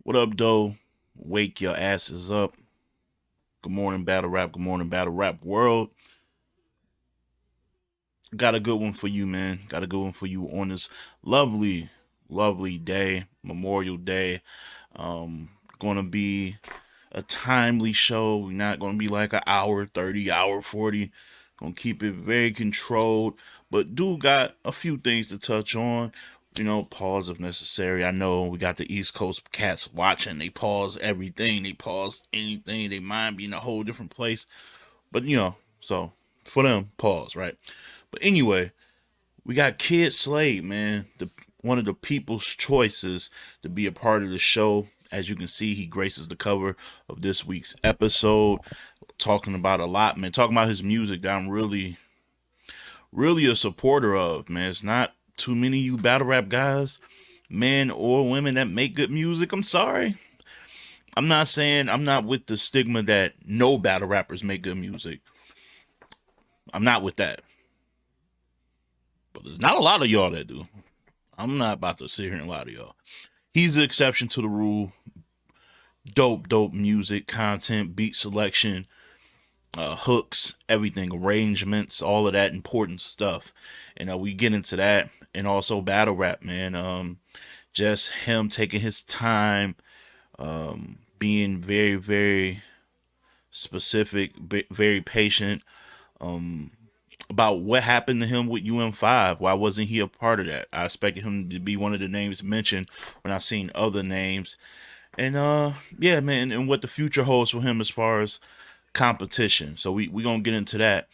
What up, though? Wake your asses up. Good morning, battle rap. Good morning, battle rap world. Got a good one for you, man. Got a good one for you on this lovely, lovely day, Memorial Day. Gonna be a timely show. We're not gonna be like an hour 30, hour 40. Gonna keep it very controlled, but do got a few things to touch on. Pause if necessary. I know we got the East Coast cats watching. They pause everything. They pause anything. They mind be in a whole different place. But so for them, pause, right? But anyway, we got Kyd Slade, man, one of the people's choices to be a part of the show. As you can see, he graces the cover of this week's episode, talking about a lot, man. Talking about his music that I'm really, really a supporter of, man. It's not too many of you battle rap guys, men or women, that make good music. I'm sorry. I'm not with the stigma that no battle rappers make good music. I'm not with that. But there's not a lot of y'all that do. I'm not about to sit here and lie to y'all. He's the exception to the rule. Dope music, content, beat selection, hooks, everything, arrangements, all of that important stuff. And we get into that. And also battle rap, man. Just him taking his time, being very, very specific, very patient, about what happened to him with UM5. Why wasn't he a part of that? I expected him to be one of the names mentioned when I seen other names. And yeah, man, and what the future holds for him as far as competition. So we gonna get into that.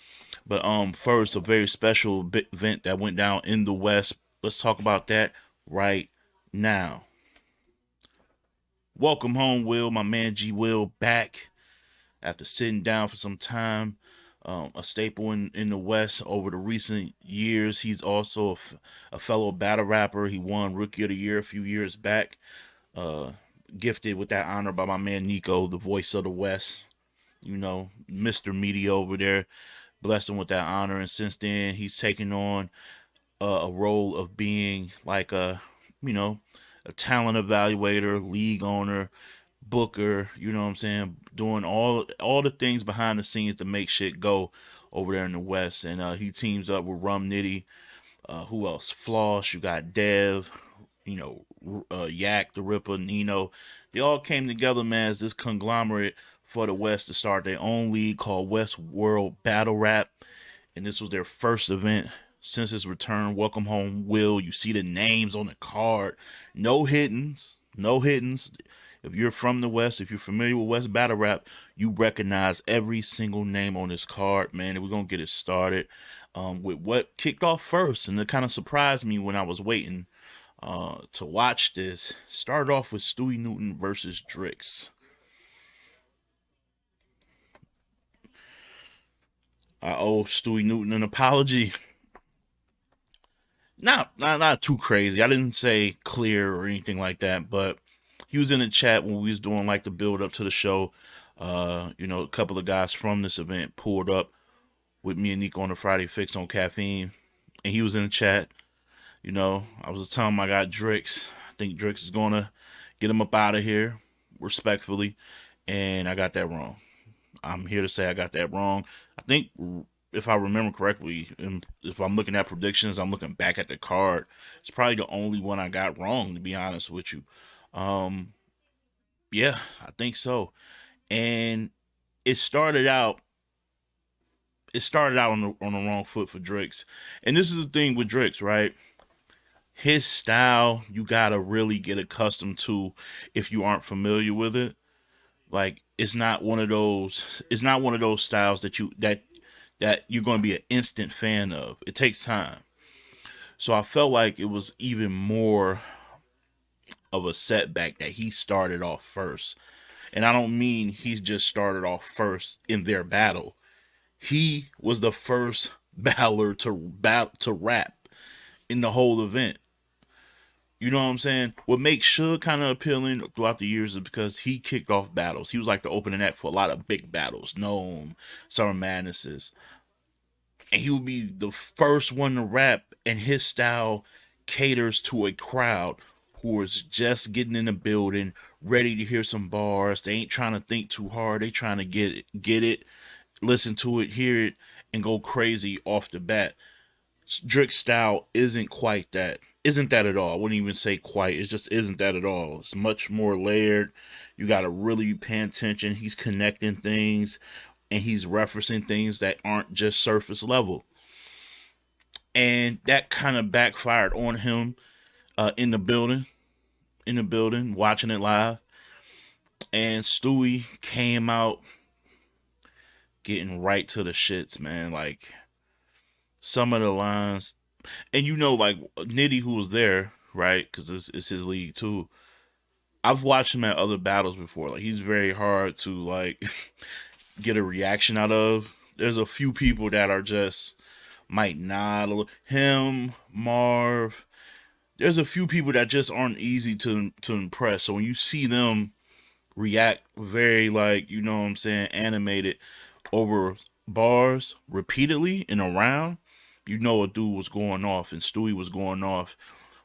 But first, a very special event that went down in the West. Let's talk about that right now. Welcome home, Will, my man G Will, back after sitting down for some time. A staple in the West over the recent years. He's also a fellow battle rapper. He won Rookie of the Year a few years back. Uh, Gifted with that honor by my man Nico, the voice of the West. Mr. Media over there. Blessed him with that honor. And since then, he's taken on a role of being like a talent evaluator, league owner, booker, you know what I'm saying, doing all the things behind the scenes to make shit go over there in the West. And he teams up with Rum Nitty. Who else? Floss. You got Dev. Yak, the Ripper, Nino. They all came together, man, as this conglomerate for the West to start their own league called Westworld Battlerap. And this was their first event since his return. Welcome home, Will. You see the names on the card. No hiddens. No hiddens. If you're from the West, if you're familiar with West Battle Rap, you recognize every single name on this card, man. And we're going to get it started with what kicked off first. And it kind of surprised me when I was waiting to watch this. Started off with Stewie Newton versus Drix. I owe Stewie Newton an apology. Not too crazy. I didn't say clear or anything like that, but he was in the chat when we was doing like the build up to the show. A couple of guys from this event pulled up with me and Nico on the Friday Fix on Caffeine, and he was in the chat. I was telling him I got Drix. I think Drix is gonna get him up out of here, respectfully, and I got that wrong. I'm here to say I got that wrong. I think if I remember correctly, and if I'm looking at predictions, I'm looking back at the card. It's probably the only one I got wrong, to be honest with you. Um, yeah, I think so. And it started out. It started out on the wrong foot for Drix, and this is the thing with Drix, right? His style, you gotta really get accustomed to if you aren't familiar with it. Like it's not one of those. It's not one of those styles that you're going to be an instant fan of. It takes time. So I felt like it was even more of a setback that he started off first. And I don't mean he just started off first in their battle. He was the first battler to rap in the whole event. You know what I'm saying? What makes Suge kind of appealing throughout the years is because he kicked off battles. He was like the opening act for a lot of big battles, Gnome, Summer Madnesses, and he would be the first one to rap, and his style caters to a crowd who is just getting in the building, ready to hear some bars. They ain't trying to think too hard. They trying to get it, listen to it, hear it, and go crazy off the bat. Drick's style isn't quite that. Isn't that at all? I wouldn't even say quite. It just isn't that at all. It's much more layered. You got to really be paying attention. He's connecting things and he's referencing things that aren't just surface level. And that kind of backfired on him in the building, watching it live. And Stewie came out getting right to the shits, man. Like some of the lines, and like Nitty, who was there, right? Because it's his league too. I've watched him at other battles before. Like he's very hard to like get a reaction out of. There's a few people that are just might nod a little. Him, Marv. There's a few people that just aren't easy to impress. So when you see them react very like, you know what I'm saying, animated over bars repeatedly in a round, you know a dude was going off, and Stewie was going off.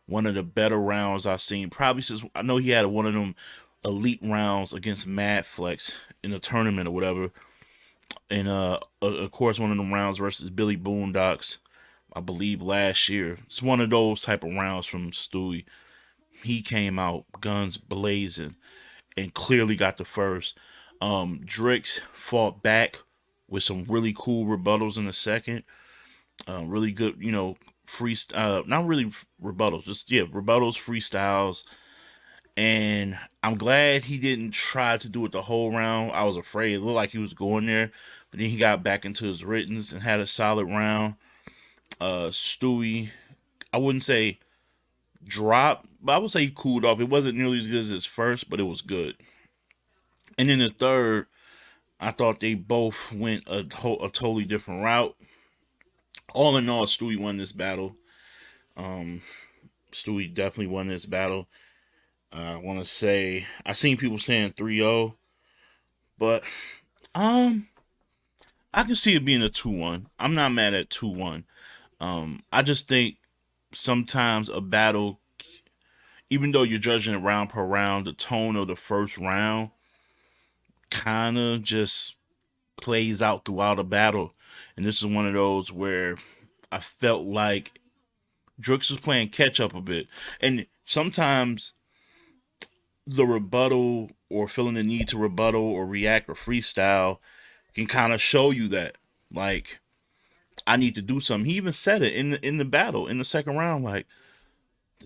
One of the better rounds I've seen, probably since I know he had one of them elite rounds against Mad Flex in a tournament or whatever. And of course, one of them rounds versus Billy Boondocks, I believe last year. It's one of those type of rounds from Stewie. He came out guns blazing and clearly got the first. Drix fought back with some really cool rebuttals in the second. Really good, free, not really rebuttals, just rebuttals, freestyles. And I'm glad he didn't try to do it the whole round. I was afraid. It looked like he was going there, but then he got back into his writtens and had a solid round. Stewie, I wouldn't say dropped, but I would say he cooled off. It wasn't nearly as good as his first, but it was good. And then the third, I thought they both went a totally different route. All in all, Stewie won this battle. Stewie definitely won this battle. I want to say I seen people saying 3-0, but I can see it being a 2-1. I'm not mad at 2-1. I just think sometimes a battle, even though you're judging it round per round, the tone of the first round kind of just plays out throughout a battle. And this is one of those where I felt like Drix was playing catch up a bit. And sometimes the rebuttal or feeling the need to rebuttal or react or freestyle can kind of show you that, like, I need to do something. He even said it in the battle in the second round, like,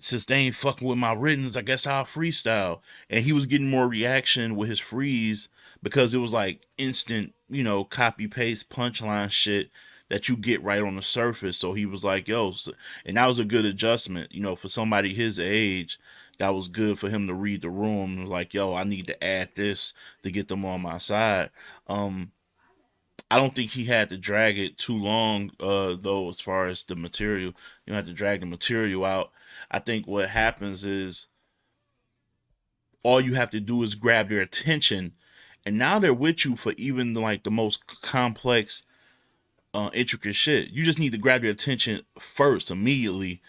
since they ain't fucking with my writtens, I guess I'll freestyle. And he was getting more reaction with his freeze because it was like instant, copy paste punchline shit that you get right on the surface. So he was like, yo, and that was a good adjustment, for somebody his age. That was good for him to read the room. Like, yo, I need to add this to get them on my side. I don't think he had to drag it too long, though, as far as the material. You don't have to drag the material out. I think what happens is all you have to do is grab their attention, and now they're with you for even like the most complex, intricate shit. You just need to grab their attention first, immediately,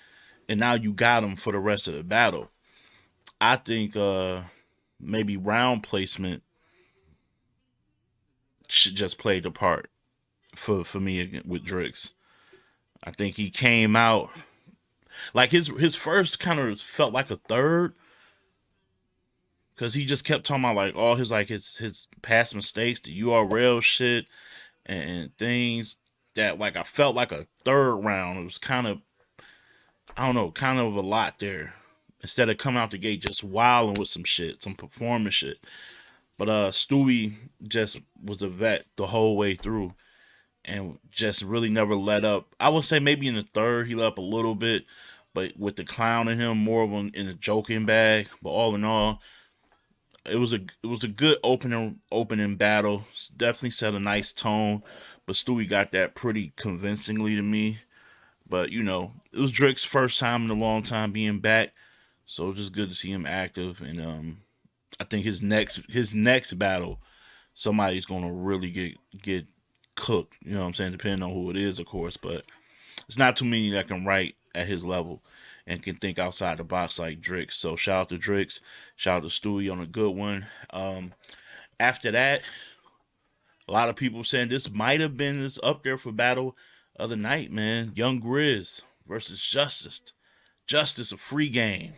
and now you got them for the rest of the battle. I think maybe round placement should just play the part for me again with Drix. I think he came out like his first kind of felt like a third because he just kept talking about like all his past mistakes, the URL shit, and things that like I felt like a third round. It was kind of, I don't know, kind of a lot there. Instead of coming out the gate just wilding with some shit, some performance shit. But Stewie just was a vet the whole way through and just really never let up. I would say maybe in the third he let up a little bit, but with the clown in him, more of him in a joking bag. But all in all, it was a good opening battle. Definitely set a nice tone, but Stewie got that pretty convincingly to me. But it was Drake's first time in a long time being back, so it was just good to see him active. And I think his next battle, somebody's gonna really get cooked. You know what I'm saying? Depending on who it is, of course. But it's not too many that can write at his level. and can think outside the box like Drix. So shout out to Drix, shout out to Stewie on a good one. After that, a lot of people saying this might have been this up there for battle of the night, man. Young Grizz versus Justice. Justice, a free game.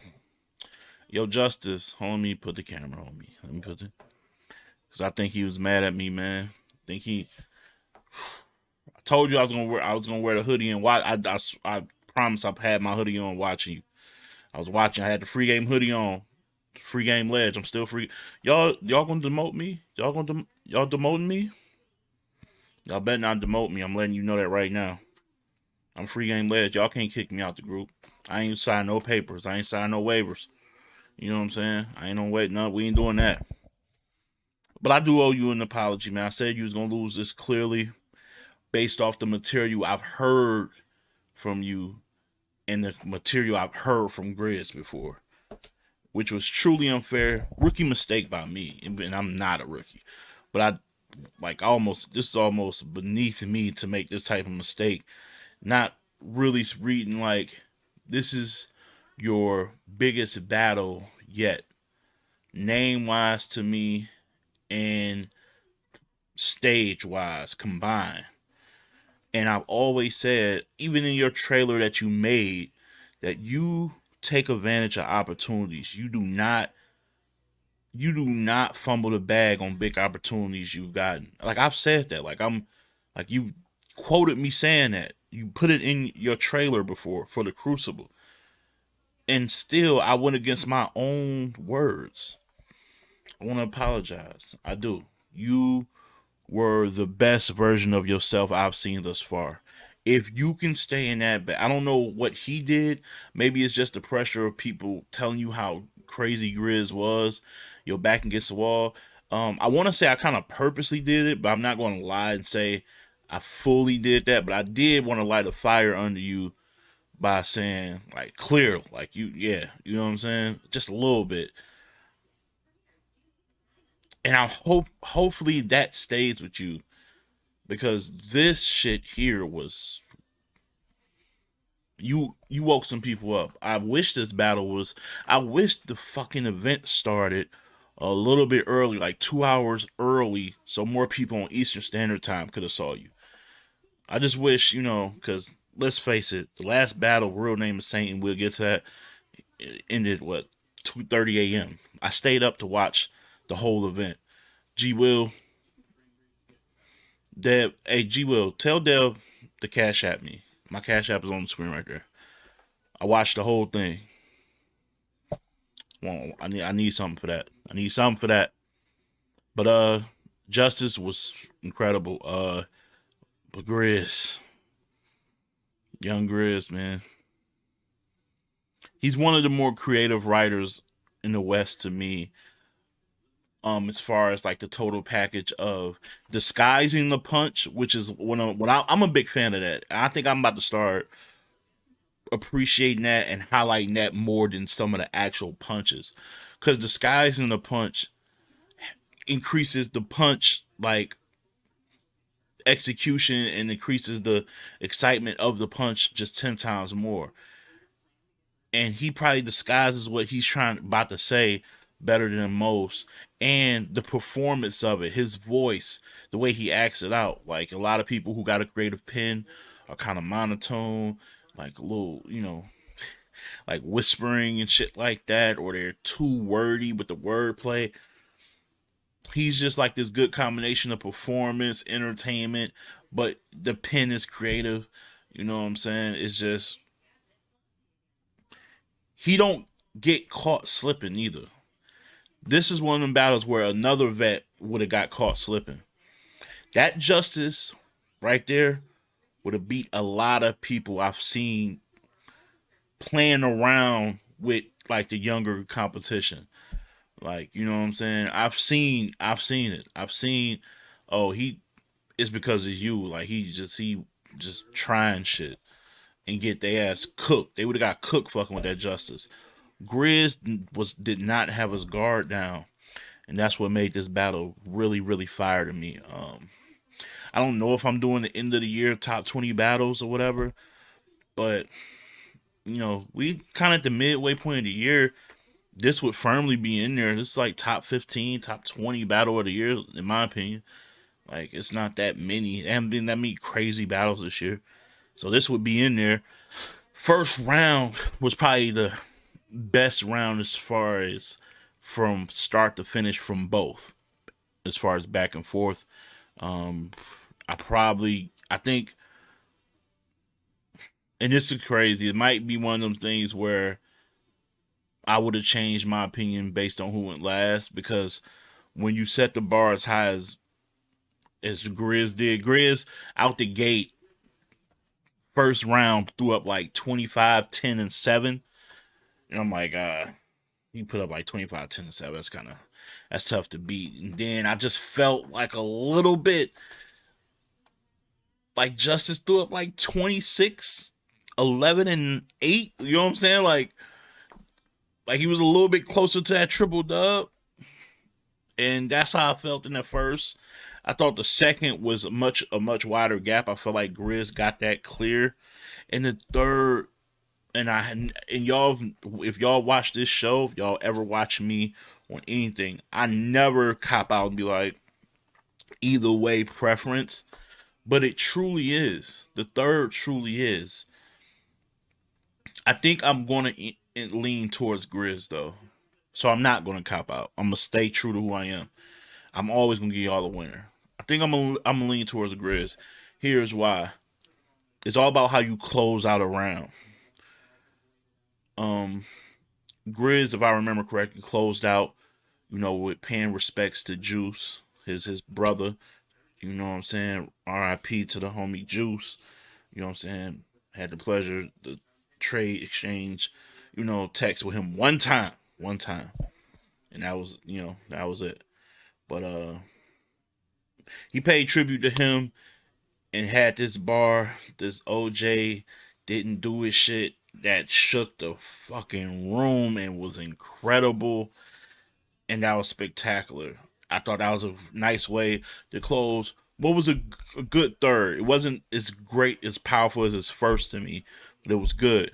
Yo, Justice, hold on, me put the camera on me. Let me put it, because I think he was mad at me, man. I think he. I told you I was gonna wear the hoodie and watch. I promise I had my hoodie on watching you. I was watching. I had the free game hoodie on. Free game ledge. I'm still free. Y'all gonna demote me? Y'all demoting me? Y'all better not demote me. I'm letting you know that right now. I'm free game ledge. Y'all can't kick me out the group. I ain't signed no papers. I ain't signed no waivers. You know what I'm saying? I ain't on wait. No, we ain't doing that. But I do owe you an apology, man. I said you was gonna lose this clearly based off the material I've heard from you and the material I've heard from Grizz before, which was truly unfair. Rookie mistake by me, and I'm not a rookie. But this is almost beneath me to make this type of mistake. Not really reading like this is your biggest battle yet, name wise to me and stage wise combined. And I've always said, even in your trailer that you made, that you take advantage of opportunities. You do not fumble the bag on big opportunities you've gotten. Like I've said that. Like you quoted me saying that. You put it in your trailer before for the Crucible. And still I went against my own words. I want to apologize. I do. You were the best version of yourself I've seen thus far. If you can stay in that, I don't know what he did. Maybe it's just the pressure of people telling you how crazy Grizz was. Your back against the wall. I want to say I kind of purposely did it, but I'm not going to lie and say I fully did that. But I did want to light a fire under you by saying like clear, like yeah, you know what I'm saying, just a little bit. And I hopefully that stays with you, because this shit here was, you woke some people up. I wish this battle was, I wish the fucking event started a little bit early, like 2 hours early, so more people on Eastern Standard Time could have saw you. I just wish, because let's face it, the last battle, Real Name is Saint, and we'll get to that, it ended what, 2:30 a.m. I stayed up to watch the whole event. G Will, Deb, hey G Will, tell Deb to cash at me. My cash app is on the screen right there. I watched the whole thing. Well, I need something for that. I need something for that. But Justice was incredible. But Grizz, young Grizz, man, he's one of the more creative writers in the West to me. As far as like the total package of disguising the punch, which is I'm a big fan of that. I think I'm about to start appreciating that and highlighting that more than some of the actual punches, because disguising the punch increases the punch like execution and increases the excitement of the punch just 10 times more. And he probably disguises what he's trying about to say better than most. And the performance of it, his voice, the way he acts it out. Like a lot of people who got a creative pen are kind of monotone, like a little, like whispering and shit like that, or they're too wordy with the wordplay. He's just like this good combination of performance, entertainment, but the pen is creative. You know what I'm saying? It's just he don't get caught slipping either. This is one of them battles where another vet would have got caught slipping. That Justice right there would have beat a lot of people I've seen playing around with like the younger competition. Like, you know what I'm saying? I've seen it. I've seen, oh, he it's because of you. Like he just trying shit and get their ass cooked. They would have got cooked fucking with that Justice. Grizz did not have his guard down, and that's what made this battle really really fire to me. I don't know if I'm doing the end of the year top 20 battles or whatever, but we kind of at the midway point of the year. This would firmly be in there. This is like top 15, top 20 battle of the year, in my opinion. Like, it's not that many. There haven't been that many crazy battles this year. So this would be in there. First round was probably the best round as far as from start to finish from both, as far as back and forth. Um, I think, and this is crazy. It might be one of them things where I would have changed my opinion based on who went last, because when you set the bar as high as Grizz did, Grizz out the gate first round threw up like 25, 10, and 7. And I'm like, he put up like 25, 10, and 7. That's tough to beat. And then I just felt like a little bit like Justice threw up like 26, 11, and 8. You know what I'm saying? Like he was a little bit closer to that triple dub. And that's how I felt in the first. I thought the second was a much wider gap. I felt like Grizz got that clear. In the third, and y'all, if y'all watch this show, if y'all ever watch me on anything, I never cop out and be like either way preference. But it truly is. The third truly is. I think I'm gonna lean towards Grizz though, so I'm not gonna cop out. I'm gonna stay true to who I am. I'm always gonna give y'all a winner. I think I'm gonna lean towards Grizz. Here's why. It's all about how you close out a round. Um, Grizz, if I remember correctly, closed out, with paying respects to Juice, his brother. You know what I'm saying? R.I.P. to the homie Juice. You know what I'm saying? Had the pleasure, the trade exchange, text with him one time, and that was it. But he paid tribute to him and had this bar, this OJ didn't do his shit that shook the fucking room and was incredible, and that was spectacular. I thought that was a nice way to close what was a good third. It wasn't as great, as powerful as his first to me, but it was good.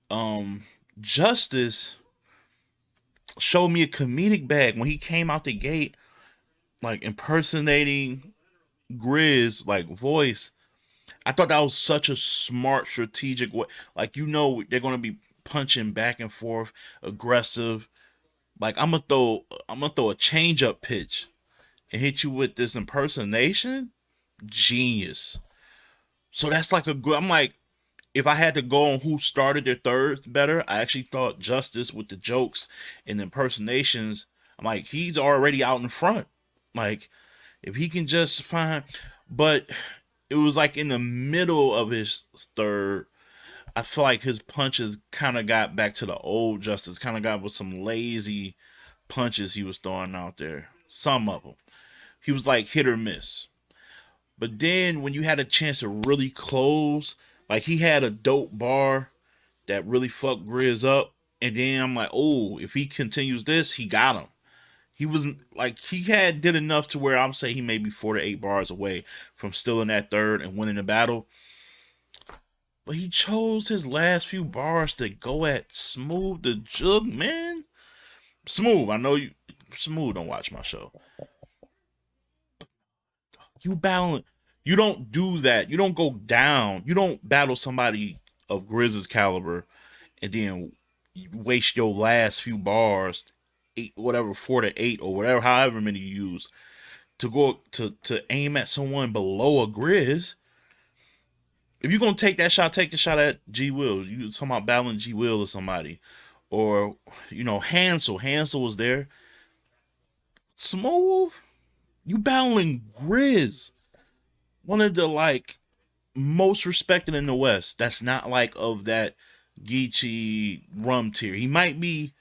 Um, Justice showed me a comedic bag when he came out the gate, like impersonating Grizz, like voice. I thought that was such a smart, strategic way. Like, they're gonna be punching back and forth, aggressive. Like, I'm gonna throw a change up pitch and hit you with this impersonation. Genius. So that's like a good. I'm like, if I had to go on who started their thirds better, I actually thought Justice with the jokes and the impersonations. I'm like, he's already out in front. Like, if he can just find, but it was like in the middle of his third. I feel like his punches kind of got back to the old Justice. Kind of got with some lazy punches he was throwing out there. Some of them, he was like hit or miss. But then when you had a chance to really close, like he had a dope bar that really fucked Grizz up. And then I'm like, oh, if he continues this, he got him. He was like, he had did enough to where I'm saying he may be 4 to 8 bars away from still in that third and winning the battle. But he chose his last few bars to go at Smooth the Jug, man. Smooth, I know you. Smooth don't watch my show. You battle. You don't do that. You don't go down. You don't battle somebody of Grizz's caliber and then waste your last few bars, eight, whatever, 4 to 8 or whatever, however many you use, to go to aim at someone below a Grizz. If you're gonna take the shot at G Will. You talking about battling G Will or somebody, or Hansel. Hansel was there. Smooth. You battling Grizz, one of the like most respected in the West. That's not like of that Geechee rum tier. He might be,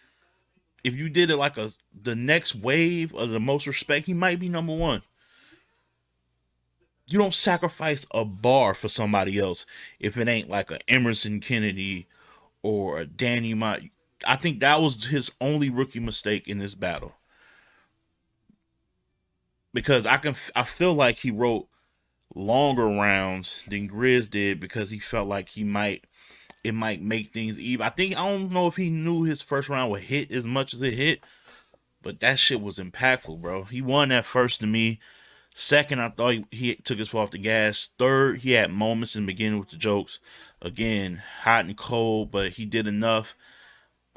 if you did it like the next wave of the most respect, he might be number one. You don't sacrifice a bar for somebody else if it ain't like a Emerson Kennedy or a Danny Mott. I think that was his only rookie mistake in this battle, because I feel like he wrote longer rounds than Grizz did because he felt like he might. it might make things even. I don't know if he knew his first round would hit as much as it hit, but that shit was impactful, bro. He won that first to me. Second, I thought he took his foot off the gas. Third, he had moments in the beginning with the jokes. Again, hot and cold, but he did enough.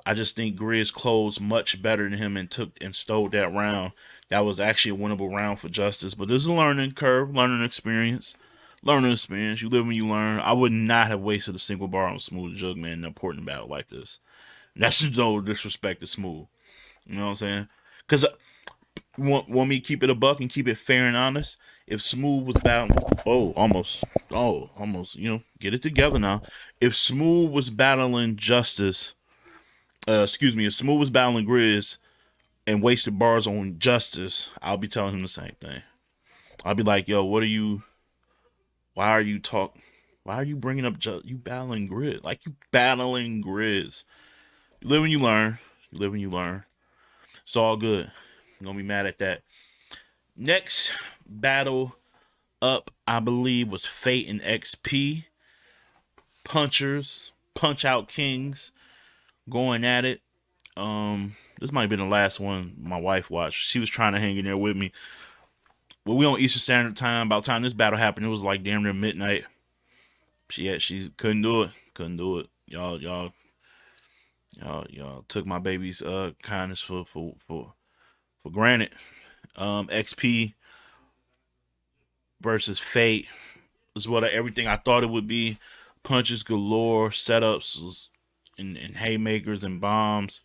I just think Grizz closed much better than him and took and stole that round. That was actually a winnable round for Justice. But this is a learning curve, learning experience. Learning experience. You live when you learn. I would not have wasted a single bar on Smooth Jug, man, in an important battle like this. That's no disrespect to Smooth. You know what I'm saying? Because want me to keep it a buck and keep it fair and honest? If Smooth was battling, almost, get it together now. If Smooth was battling Justice, if Smooth was battling Grizz and wasted bars on Justice, I'll be telling him the same thing. I'll be like, yo, why are you bringing up, you battling Grizz? Like, you battling Grizz. You live when you learn. You live when you learn. It's all good. I'm going to be mad at that. Next battle up, I believe, was Fate and XP. Punchers, Punch Out Kings, going at it. This might have been the last one my wife watched. She was trying to hang in there with me. But we on Eastern Standard Time. By the time this battle happened, it was like damn near midnight. She couldn't do it. Couldn't do it. Y'all took my baby's kindness for granted. XP versus Fate is what everything I thought it would be. Punches galore, setups and haymakers and bombs.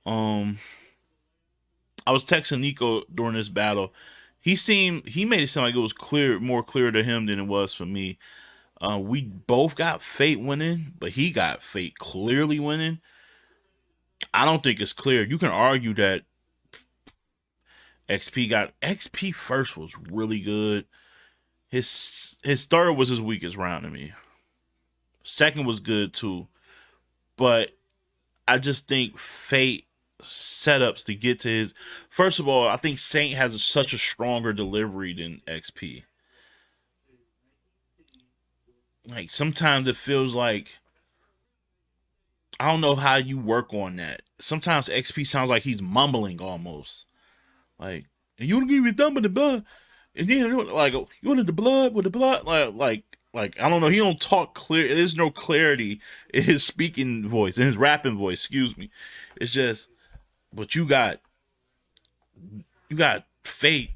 I was texting Nico during this battle. He made it sound like it was more clear to him than it was for me. We both got Fate winning, but he got Fate clearly winning. I don't think it's clear. You can argue that XP first was really good. His third was his weakest round to me. Second was good too. But I just think Fate setups to get to his. First of all, I think Saint has such a stronger delivery than XP. Like, sometimes it feels like, I don't know how you work on that. Sometimes XP sounds like he's mumbling almost. Like, and you want to give me thumb in the blood, and then like, you wanted the blood with the blood, like I don't know. He don't talk clear. There's no clarity in his speaking voice, in his rapping voice. Excuse me. It's just, but you got Fate.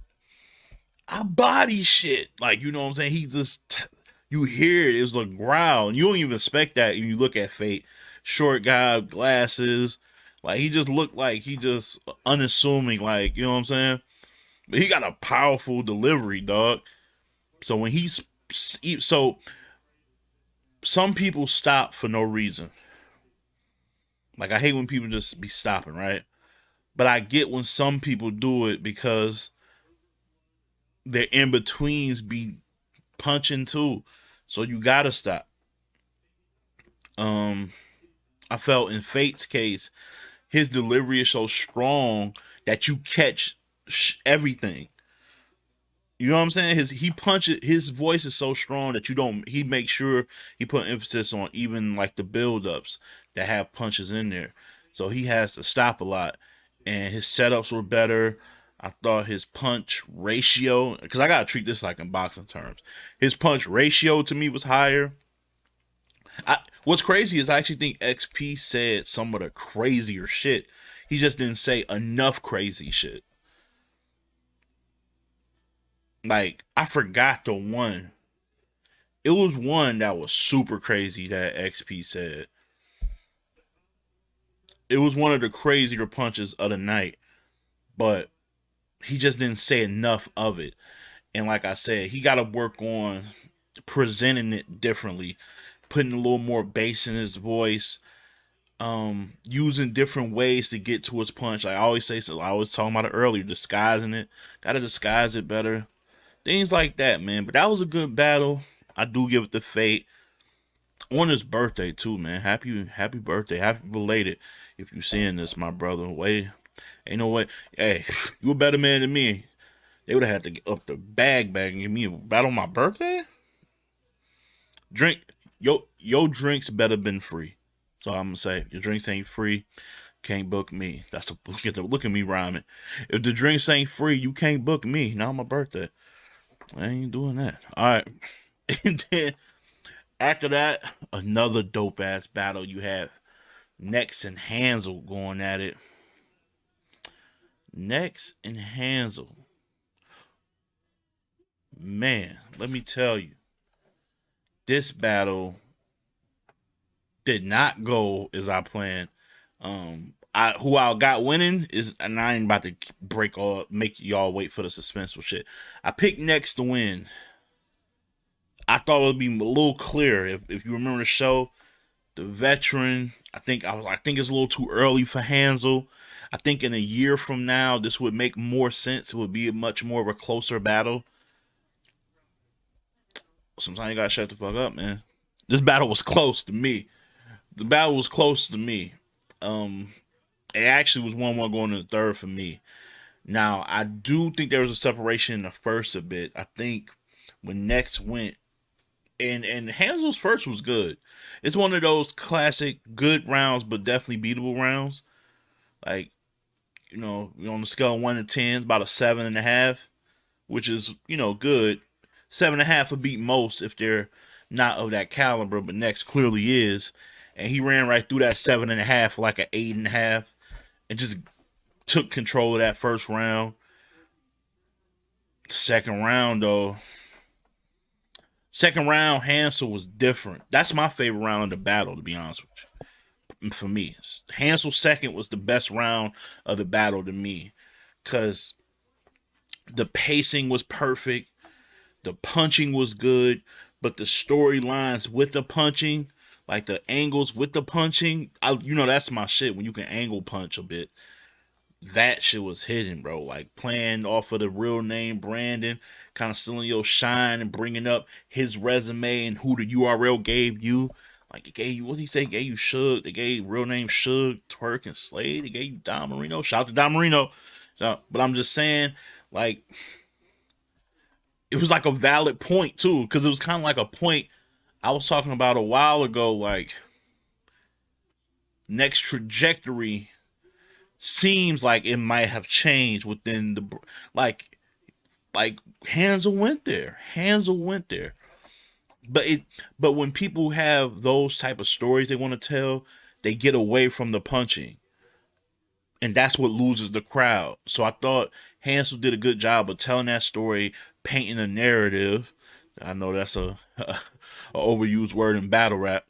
I body shit. Like, you know what I'm saying? He just, you hear it. It's a growl. And you don't even expect that when you look at Fate. Short guy, glasses. Like, he just looked like he just unassuming. Like, you know what I'm saying? But he got a powerful delivery, dog. So when so some people stop for no reason. Like, I hate when people just be stopping, right? But I get when some people do it because their in betweens be punching too. So you gotta stop. Um, I felt in Fate's case, his delivery is so strong that you catch everything. You know what I'm saying? His voice is so strong that you don't. He makes sure he put emphasis on even like the build-ups that have punches in there. So he has to stop a lot, and his setups were better. I thought his punch ratio, because I gotta treat this like in boxing terms, his punch ratio to me was higher. What's crazy is I actually think XP said some of the crazier shit. He just didn't say enough crazy shit. Like, I forgot the one. It was one that was super crazy that XP said. It was one of the crazier punches of the night, but he just didn't say enough of it. And like I said, he got to work on presenting it differently, putting a little more bass in his voice, using different ways to get to his punch. Like I always say, so I was talking about it earlier, disguising it. Got to disguise it better. Things like that, man. But that was a good battle. I do give it to Fate on his birthday too, man. Happy birthday, happy belated. If you seeing this, my brother, wait, ain't no way. Hey, you a better man than me. They would have had to get up the bag and give me a battle on my birthday. Drink, Your drinks better been free. So I'm gonna say your drinks ain't free, can't book me. That's the look at me rhyming. If the drinks ain't free, you can't book me. Now my birthday. I ain't doing that. All right. And then after that, another dope ass battle. You have Nex and Hansel going at it. Nex and Hansel. Man, let me tell you, this battle did not go as I planned. Who I got winning is, and I ain't about to make y'all wait for the suspenseful shit. I picked Nex to win. I thought it would be a little clearer if you remember the show. The veteran, I think it's a little too early for Hansel. I think in a year from now, this would make more sense. It would be a much more of a closer battle. Sometimes you gotta shut the fuck up, man. This battle was close to me. The battle was close to me. Um, it actually was 1-1 going to the third for me. Now, I do think there was a separation in the first a bit. I think when Next went, and Hansel's first was good. It's one of those classic good rounds, but definitely beatable rounds. Like, on the scale of 1 to 10, about a 7.5, which is, good. 7.5 would beat most if they're not of that caliber, but Next clearly is. And he ran right through that 7.5 for like an 8.5 and just took control of that first round. Second round, though. Second round, Hansel was different. That's my favorite round of the battle, to be honest with you. For me, Hansel's second was the best round of the battle to me because the pacing was perfect, the punching was good, but the storylines with the punching, like the angles with the punching, that's my shit. When you can angle punch a bit, that shit was hidden, bro. Like playing off of the real name Brandon, kind of stealing your shine and bringing up his resume and who the URL gave you. Like it gave you, what did he say? Gave you Suge. They gave real name Suge, Twerk, and Slade. They gave you Don Marino. Shout out to Don Marino. But I'm just saying, like, it was like a valid point too, because it was kind of like a point I was talking about a while ago. Like, next trajectory seems like it might have changed within the like Hansel went there. Hansel went there. But when people have those type of stories they want to tell, they get away from the punching. And that's what loses the crowd. So I thought Hansel did a good job of telling that story, painting a narrative. I know that's a overused word in battle rap,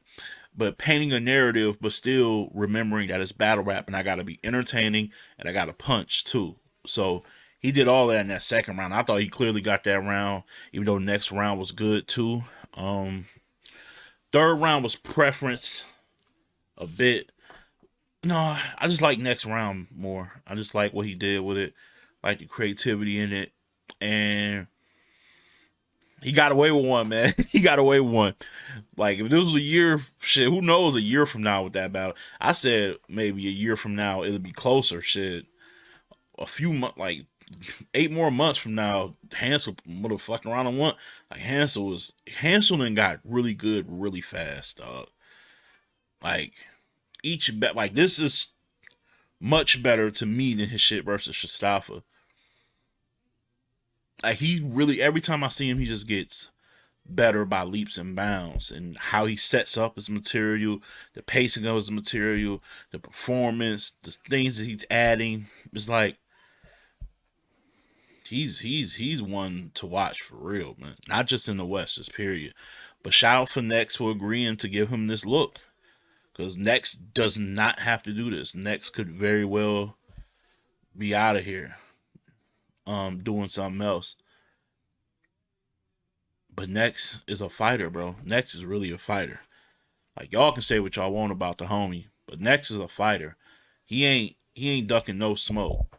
but painting a narrative, but still remembering that it's battle rap and I gotta be entertaining and I gotta punch too. So he did all that in that second round. I thought he clearly got that round, even though the next round was good too. Um, Third round was preference a bit. No, I just like next round more. I just like what he did with it, like the creativity in it, and he got away with one, man. He got away with one. Like if this was a year, shit, who knows a year from now with that battle? I said maybe a year from now it'll be closer. Shit, a few months, like 8 more months from now, Hansel would have fucking around and won. Like Hansel and got really good really fast, dog. Like each bet, like this is much better to me than his shit versus Shastafa. Like he really, every time I see him, he just gets better by leaps and bounds, and how he sets up his material, the pacing of his material, the performance, the things that he's adding. It's like he's one to watch for real, man. Not just in the West, just period. But shout out for Nex for agreeing to give him this look, because Nex does not have to do this. Nex could very well be out of here, doing something else. But Nex is a fighter, bro. Nex is really a fighter. Like y'all can say what y'all want about the homie, but Nex is a fighter. He ain't ducking no smoke.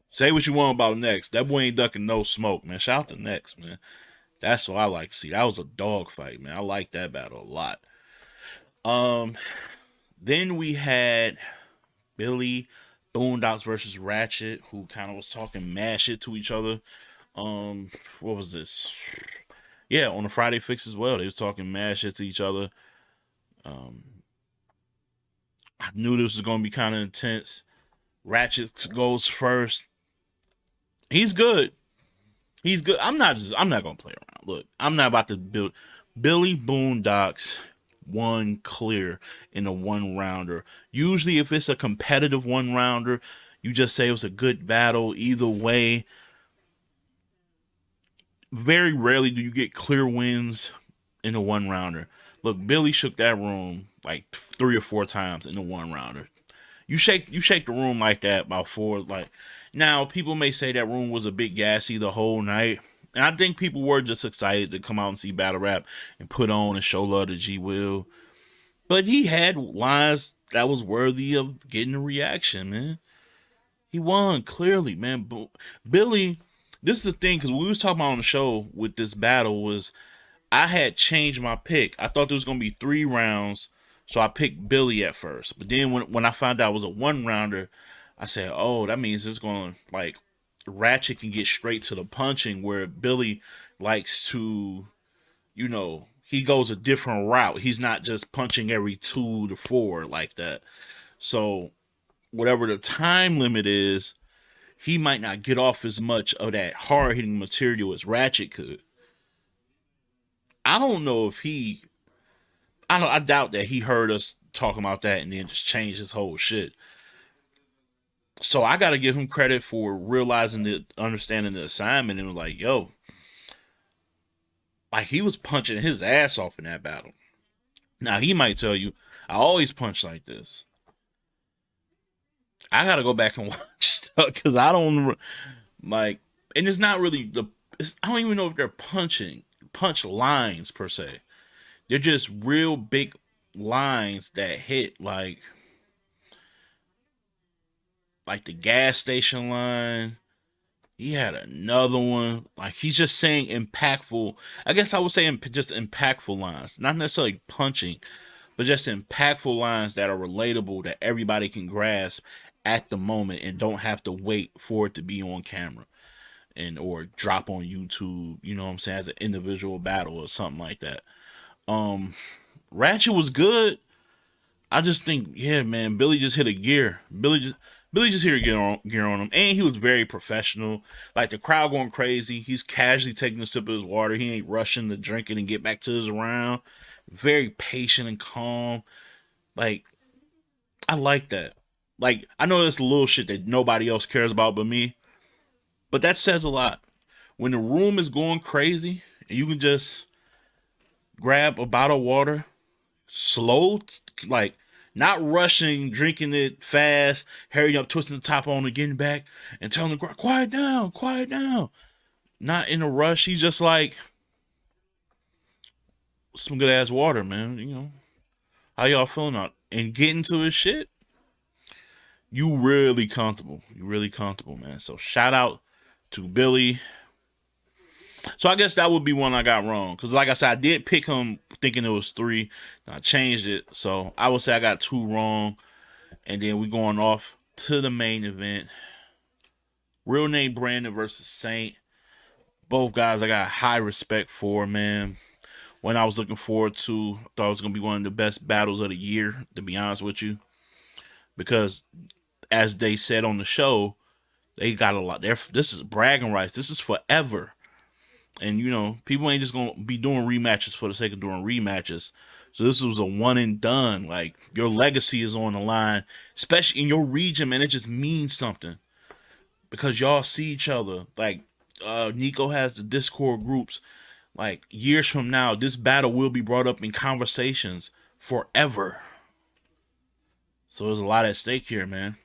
Say what you want about Nex. That boy ain't ducking no smoke, man. Shout out to Nex, man. That's what I like to see. That was a dog fight, man. I like that battle a lot. Um, then we had Billy Boondocks versus Ratchet, who kind of was talking mad shit to each other. What was this? Yeah, on the Friday Fix as well. They was talking mad shit to each other. Um, I knew this was gonna be kind of intense. Ratchet goes first. He's good. He's good. I'm not gonna play around. Look, I'm not about to build. Billy Boondocks won clear in a one rounder. Usually, if it's a competitive one rounder, you just say it was a good battle either way. Very rarely do you get clear wins in a one rounder. Look, Billy shook that room like 3 or 4 times in the one rounder. You shake the room like that about four. Like now, people may say that room was a bit gassy the whole night, and I think people were just excited to come out and see battle rap and put on and show love to G Will. But he had lines that was worthy of getting a reaction, man. He won clearly, man. But Billy, this is the thing because we was talking about on the show with this battle was I had changed my pick. I thought there was gonna be 3 rounds, so I picked Billy at first. But then when I found out it was a one rounder, I said, "Oh, that means it's gonna like Ratchet can get straight to the punching, where Billy likes to, he goes a different route. He's not just punching every 2 to 4 like that. So whatever the time limit is, he might not get off as much of that hard hitting material as Ratchet could. I don't know if he I doubt that he heard us talking about that and then just changed his whole shit. So I got to give him credit for realizing the understanding the assignment and was like, yo, like he was punching his ass off in that battle. Now he might tell you, I always punch like this. I got to go back and watch because I don't like, and it's not really I don't even know if they're punch lines per se. They're just real big lines that hit like the gas station line. He had another one. Like he's just saying impactful. I guess I would say just impactful lines, not necessarily punching, but just impactful lines that are relatable that everybody can grasp at the moment and don't have to wait for it to be on camera and or drop on YouTube. You know what I'm saying, as an individual battle or something like that. Ratchet was good. I just think, yeah, man, Billy just hit a gear. Billy just hit a gear on him, and he was very professional. Like the crowd going crazy. He's casually taking a sip of his water. He ain't rushing to drink it and get back to his round. Very patient and calm. Like I like that. Like I know that's a little shit that nobody else cares about but me, but that says a lot. When the room is going crazy, and you can just grab a bottle of water, slow, like not rushing, drinking it fast, hurrying up, twisting the top on and getting back, and telling the crowd, quiet down, quiet down. Not in a rush. He's just like some good ass water, man. How y'all feeling out? And getting to his shit, you really comfortable. You really comfortable, man. So shout out to Billy. So I guess that would be one I got wrong. Because like I said, I did pick him thinking it was 3. I changed it. So I would say I got 2 wrong. And then we going off to the main event. Real name Brandon versus Saint. Both guys I got high respect for, man. When I was looking forward to, I thought it was going to be one of the best battles of the year, to be honest with you. Because as they said on the show, they got a lot. This is bragging rights. This is forever. And people ain't just gonna be doing rematches for the sake of doing rematches. So this was a one and done. Like your legacy is on the line, especially in your region, man. It just means something because y'all see each other. Like Nico has the Discord groups. Like years from now, this battle will be brought up in conversations forever. So there's a lot at stake here, man.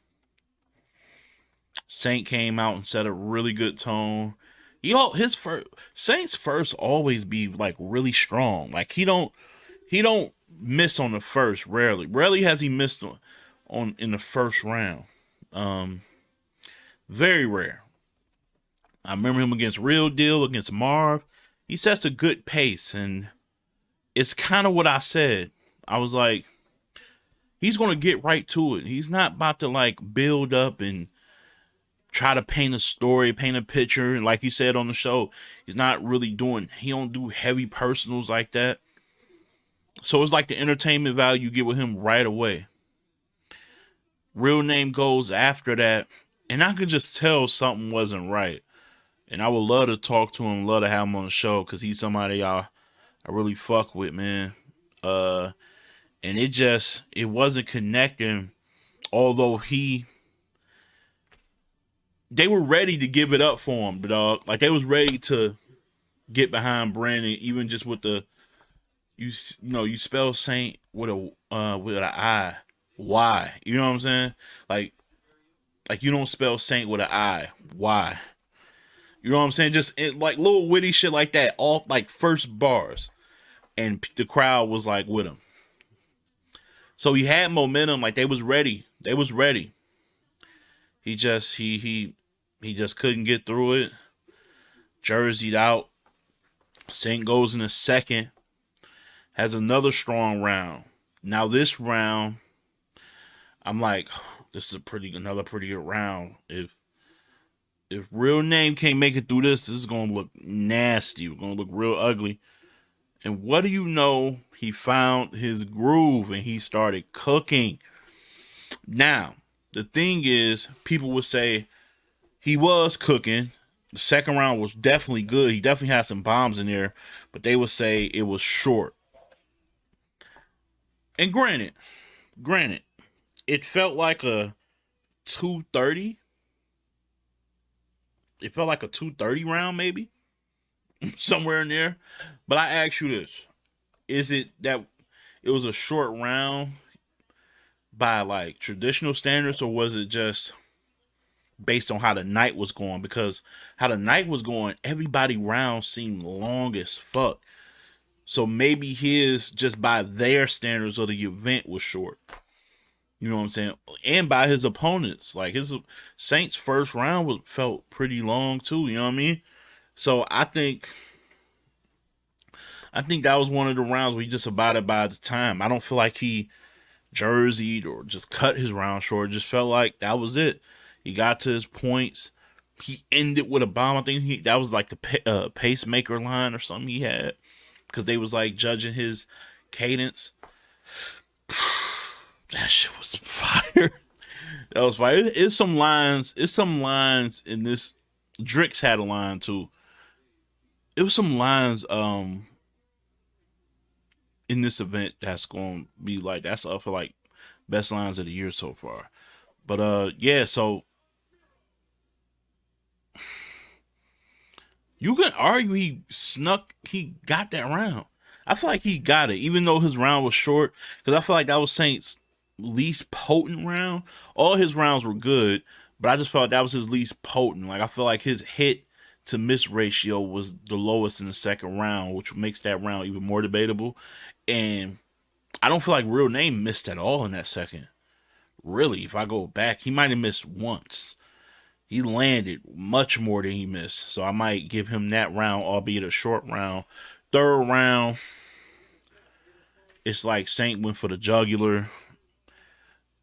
Saint came out and set a really good tone. His first Saints first always be like really strong. Like he don't miss on the first. Rarely has he missed on in the first round. Very rare. I remember him against Real Deal, against Marv. He sets a good pace, and it's kind of what I said. I was like, he's gonna get right to it. He's not about to like build up and try to paint a story, paint a picture. And like you said on the show, he don't do heavy personals like that. So it's like the entertainment value you get with him right away. Real name goes after that, and I could just tell something wasn't right. And I would love to talk to him, love to have him on the show because he's somebody I really fuck with, man. Uh, and it wasn't connecting. Although they were ready to give it up for him, dog. Like they was ready to get behind Brandon, even just with the you spell Saint with an I, why? You know what I'm saying? Like you don't spell Saint with an I, why? You know what I'm saying? Just like little witty shit like that, all like first bars, and the crowd was like with him. So he had momentum, like they was ready. They was ready. He just couldn't get through it. Jerseyed out. Saint goes in a second. Has another strong round. Now this round, I'm like, this is another pretty good round. If real name can't make it through this is gonna look nasty. We're gonna look real ugly. And what do you know? He found his groove and he started cooking. Now, the thing is, people would say he was cooking. The second round was definitely good. He definitely had some bombs in there, but they would say it was short. And granted, it felt like a 230. It felt like a 230 round, maybe somewhere in there. But I ask you this: is it that it was a short round by like traditional standards, or was it just based on how the night was going? Because how the night was going, everybody round seemed long as fuck. So maybe his, just by their standards of the event, was short. You know what I'm saying? And by his opponents, like his Saints first round felt pretty long too. You know what I mean? So I think that was one of the rounds where he just abided by the time. I don't feel like he jerseyed or just cut his round short. It just felt like that was it. He got to his points. He ended with a bomb. I think that was like the pacemaker line or something he had, because they was like judging his cadence. That shit was fire. That was fire. It's some lines. It's some lines in this. Drix had a line too. It was some lines in this event that's going to be like, that's up for like best lines of the year so far. But yeah, so you can argue he got that round. I feel like he got it, even though his round was short, because I feel like that was Saint's least potent round. All his rounds were good, but I just felt like that was his least potent. Like I feel like his hit to miss ratio was the lowest in the second round, which makes that round even more debatable. And I don't feel like Real Name missed at all in that second. Really, if I go back, he might have missed once. He landed much more than he missed. So I might give him that round, albeit a short round. Third round, it's like Saint went for the jugular.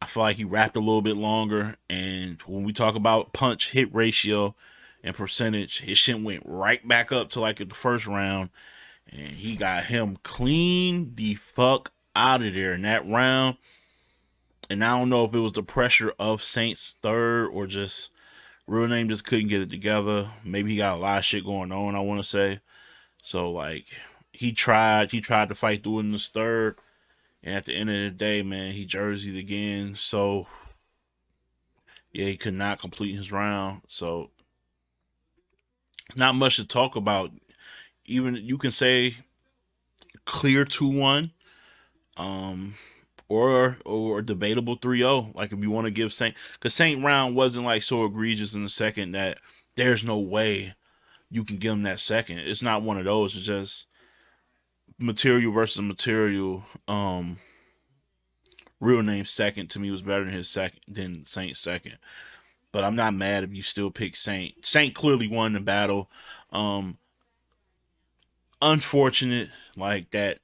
I feel like he rapped a little bit longer. And when we talk about punch hit ratio and percentage, his shit went right back up to like the first round. And he got him clean the fuck out of there in that round. And I don't know if it was the pressure of Saint's third or just Real Name just couldn't get it together. Maybe he got a lot of shit going on, I want to say. So like he tried to fight through in this third, and at the end of the day, man, he jerseyed again. So yeah, he could not complete his round. So not much to talk about. Even you can say clear 2-1, um, or debatable 3-0. Like if you want to give Saint, because Saint round wasn't like so egregious in the second that there's no way you can give him that second. It's not one of those. It's just material versus material. Real Name second to me was better than his second than Saint's second. But I'm not mad if you still pick Saint. Saint clearly won the battle. Um, Unfortunate like that.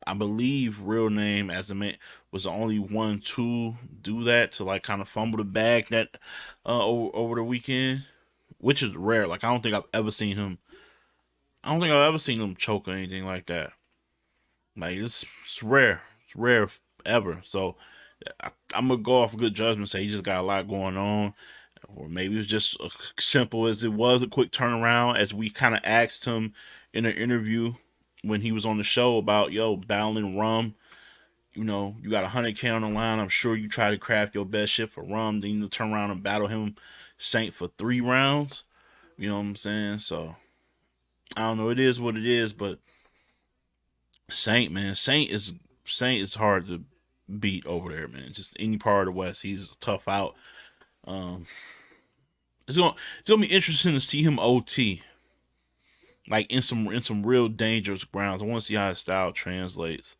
I believe Real Name as a man was the only one to do that, to like kind of fumble the bag that over the weekend, which is rare. Like I don't think I've ever seen him. I don't think I've ever seen him choke or anything like that. Like it's rare. It's rare ever. So I'm gonna go off good judgment. Say he just got a lot going on, or maybe it's just as simple as it was a quick turnaround. As we kind of asked him in an interview when he was on the show about battling Rum. You got 100K on the line. I'm sure you try to craft your best shit for Rum. Then you turn around and battle him, Saint, for 3 rounds. You know what I'm saying? So I don't know. It is what it is, but Saint, man, Saint is hard to beat over there, man. Just any part of the West, he's a tough out. Um, it's gonna be interesting to see him OT, like in some real dangerous grounds. I want to see how his style translates.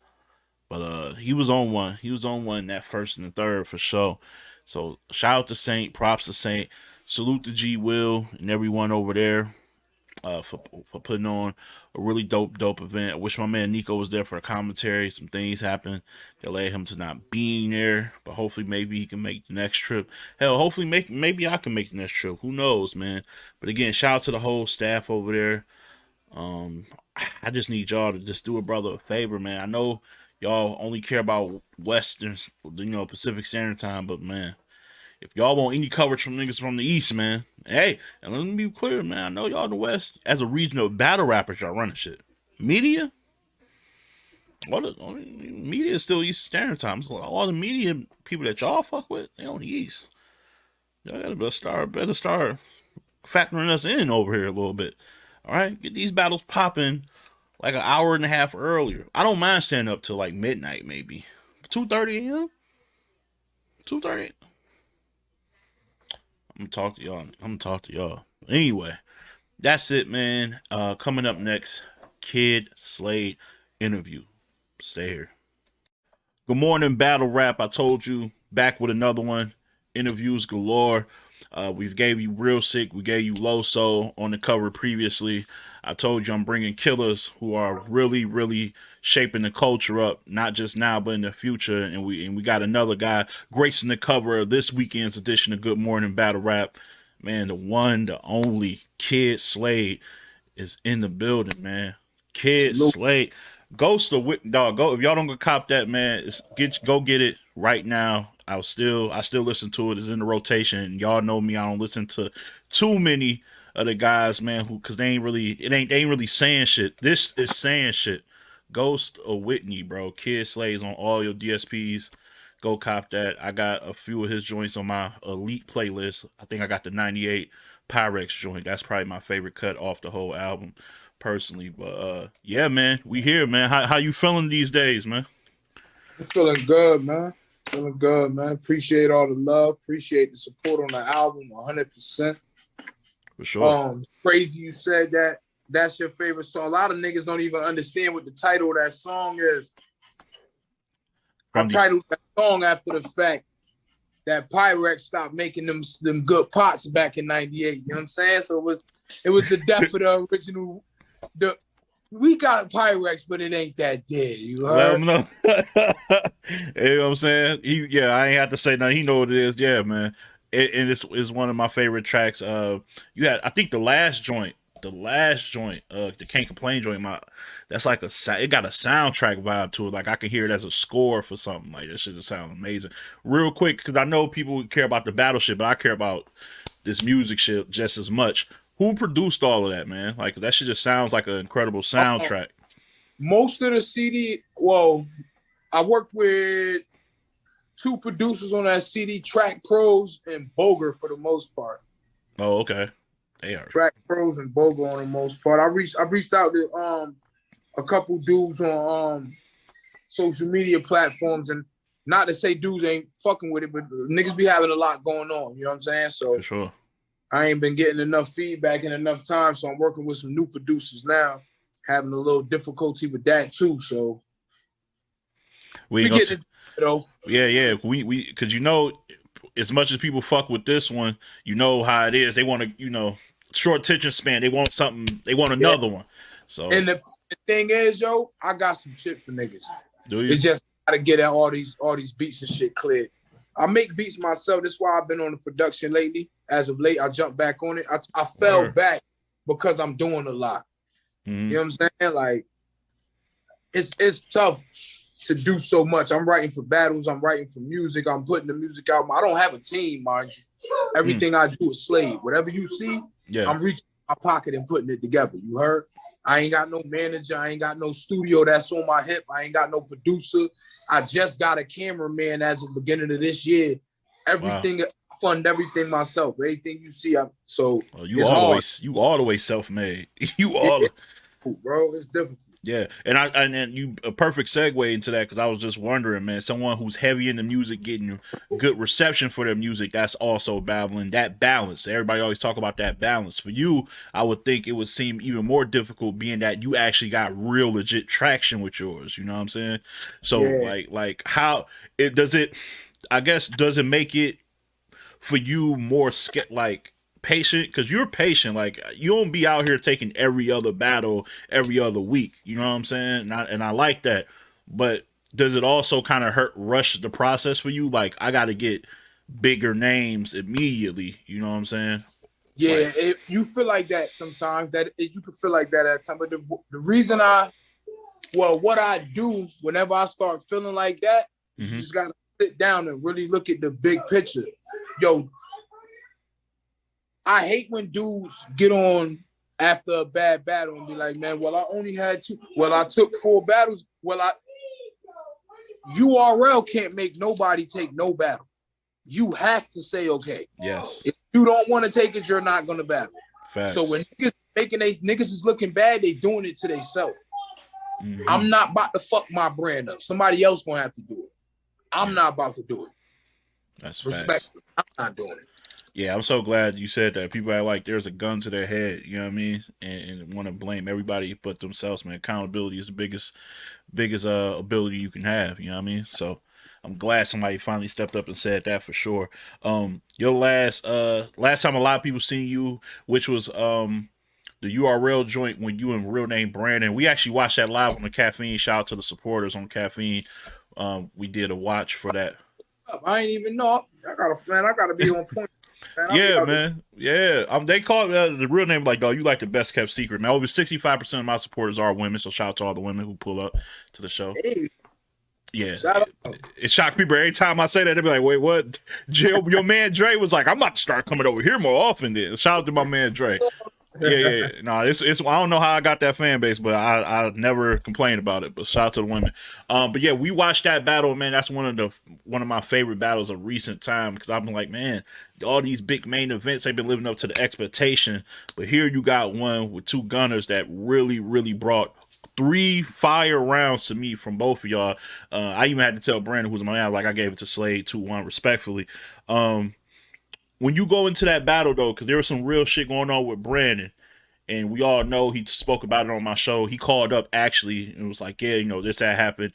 But he was on one. He was on one that first and the third for sure. So shout out to Saint, props to Saint, salute to G Will and everyone over there for putting on a really dope event. I wish my man Nico was there for the commentary. Some things happened that led him to not being there, but hopefully maybe he can make the next trip. Hell, hopefully maybe I can make the next trip. Who knows, man? But again, shout out to the whole staff over there. I just need y'all to just do a brother a favor, man. I know y'all only care about Western, Pacific Standard Time, but man, if y'all want any coverage from niggas from the East, man, hey, and let me be clear, man, I know y'all in the West, as a regional battle rappers, y'all running shit. Media? Media is still East Standard Time. So all the media people that y'all fuck with, they on the East. Y'all gotta better start factoring us in over here a little bit. All right, get these battles popping like an hour and a half earlier. I don't mind standing up till like midnight, maybe 2:30 a.m. 2:30. I'm gonna talk to y'all. Anyway, that's it, man. Coming up next, Kyd Slade Interview. Stay here. Good morning, Battle Rap. I told you, back with another one. Interviews galore. We've gave you Real Sick. We gave you Loso on the cover previously. I told you I'm bringing killers who are really, really shaping the culture up, not just now, but in the future. And we got another guy gracing the cover of this weekend's edition of Good Morning Battle Rap. Man, the one, the only Kyd Slade is in the building, man. Kyd Slade. Ghost of Whip Dog. Go if y'all don't go cop that, man. Go get it right now. I still listen to it. It's in the rotation. Y'all know me. I don't listen to too many of the guys, man, because they ain't really saying shit. This is saying shit. Ghost of Whitney, bro. Kyd Slade's on all your DSPs. Go cop that. I got a few of his joints on my elite playlist. I think I got the 98 Pyrex joint. That's probably my favorite cut off the whole album, personally. But yeah, man, we here, man. How you feeling these days, man? I'm feeling good, man. Feeling good, man. Appreciate all the love. Appreciate the support on the album 100%. For sure. Crazy you said that. That's your favorite song. A lot of niggas don't even understand what the title of that song is. I titled that song after the fact that Pyrex stopped making them good pots back in '98. You know what I'm saying? So it was the death of the original. We got Pyrex, but it ain't that dead. You heard? Well, no. You know what I'm saying? I ain't have to say nothing. He know what it is. Yeah, man. And it's one of my favorite tracks. You had, I think, the last joint, the Can't Complain joint. That's like it got a soundtrack vibe to it. Like I can hear it as a score for something. Like that shit just sound amazing. Real quick, because I know people care about the battle shit, but I care about this music shit just as much. Who produced all of that, man? Like that shit just sounds like an incredible soundtrack. Most of the CD, well, I worked with 2 producers on that CD, Track Pros and Boger for the most part. Oh, okay. They are Track Pros and Boger on the most part. I reached out to a couple dudes on social media platforms, and not to say dudes ain't fucking with it, but niggas be having a lot going on. You know what I'm saying? So for sure. I ain't been getting enough feedback in enough time, so I'm working with some new producers now, having a little difficulty with that too. So we get it, though. Yeah. We because as much as people fuck with this one, you know how it is. They want to, short attention span. They want something. They want another one. So and the thing is, I got some shit for niggas. Do you? It's just gotta get at all these beats and shit cleared. I make beats myself. That's why I've been on the production lately. As of late, I jumped back on it. I fell back because I'm doing a lot. You know what I'm saying? Like, it's tough to do so much. I'm writing for battles. I'm writing for music. I'm putting the music out. I don't have a team, mind you. Everything I do is Slade. Whatever you see, I'm reaching my pocket and putting it together. You heard? I ain't got no manager. I ain't got no studio that's on my hip. I ain't got no producer. I just got a cameraman as of the beginning of this year. Everything, fund everything myself. Everything you see, you all the way self-made. Bro, it's difficult. Yeah, and you a perfect segue into that, because I was just wondering, man, someone who's heavy into music, getting good reception for their music, that's also battling that balance. Everybody always talk about that balance. For you, I would think it would seem even more difficult, being that you actually got real legit traction with yours. You know what I'm saying? So like how does it make it for you more patient? Because you're patient. Like, you don't be out here taking every other battle every other week. You know what I'm saying? And I like that. But does it also kind of rush the process for you? Like, I got to get bigger names immediately. You know what I'm saying? Yeah, if you feel like that sometimes, you can feel like that at times. But the reason what I do whenever I start feeling like that, you just got to sit down and really look at the big picture. Yo, I hate when dudes get on after a bad battle and be like, man, well, I only had 2. Well, I took 4 battles. Well, URL can't make nobody take no battle. You have to say, okay. Yes. If you don't want to take it, you're not going to battle. Facts. So when niggas is looking bad, they doing it to themselves. I'm not about to fuck my brand up. Somebody else going to have to do it. I'm not about to do it. That's respect. Facts. I'm not doing it. Yeah, I'm so glad you said that. People are like, there's a gun to their head, you know what I mean? And want to blame everybody but themselves, man. Accountability is the biggest ability you can have, you know what I mean? So I'm glad somebody finally stepped up and said that for sure. Your last time a lot of people seen you, which was the URL joint when you and real name Brandon. We actually watched that live on the Caffeine. Shout out to the supporters on Caffeine. We did a watch for that. I ain't even know. I gotta be on point. Man. Yeah. They call it the real name, like, dog, you like the best kept secret, man. Over 65% of my supporters are women, so shout out to all the women who pull up to the show. Hey. Yeah. It shocked people every time I say that. They be like, wait, what? Your man Dre was like, I'm about to start coming over here more often then. Shout out to my man Dre. Yeah. No, it's I don't know how I got that fan base, but I never complained about it. But shout out to the women. But yeah, we watched that battle, man. That's one of my favorite battles of recent time, because I've been like, man, all these big main events, they've been living up to the expectation. But here you got one with 2 gunners that really, really brought 3 fire rounds to me from both of y'all. I even had to tell Brandon, who's my man, like, I gave it to Slade 2-1 respectfully. When you go into that battle, though, because there was some real shit going on with Brandon, and we all know he spoke about it on my show. He called up, actually, and was like, yeah, this, that happened.